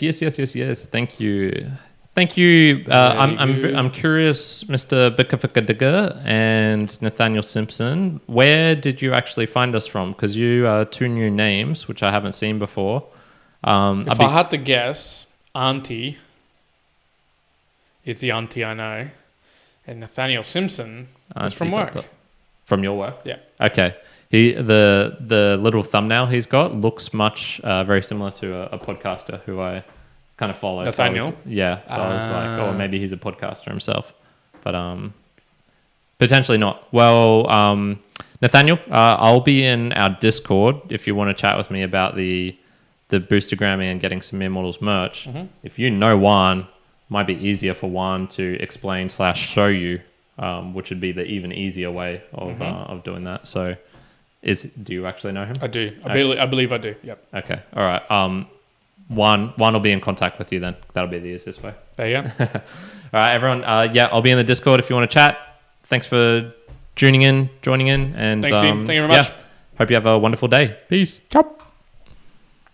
Thank you. I'm curious, Mr. Bickaficadiga and Nathaniel Simpson, where did you actually find us from? Because you are 2 new names, which I haven't seen before. If I had to guess, Auntie is the auntie I know, and Nathaniel Simpson is from work. From your work? Yeah. Okay. The little thumbnail he's got looks much very similar to a podcaster who I kind of follow. Nathaniel? So I was like, oh, maybe he's a podcaster himself. But potentially not. Well, Nathaniel, I'll be in our Discord if you want to chat with me about the Boostagramming and getting some Immortals merch. If you know Juan, might be easier for Juan to explain / show you, which would be the even easier way of doing that. So Do you actually know him? I do. I believe I do. Yep. Okay. All right. One will be in contact with you then. That'll be the easiest way. There you go. All right, everyone. I'll be in the Discord if you want to chat. Thanks for joining in, and thanks, Ian. Thank you very much. Hope you have a wonderful day. Peace. Ciao.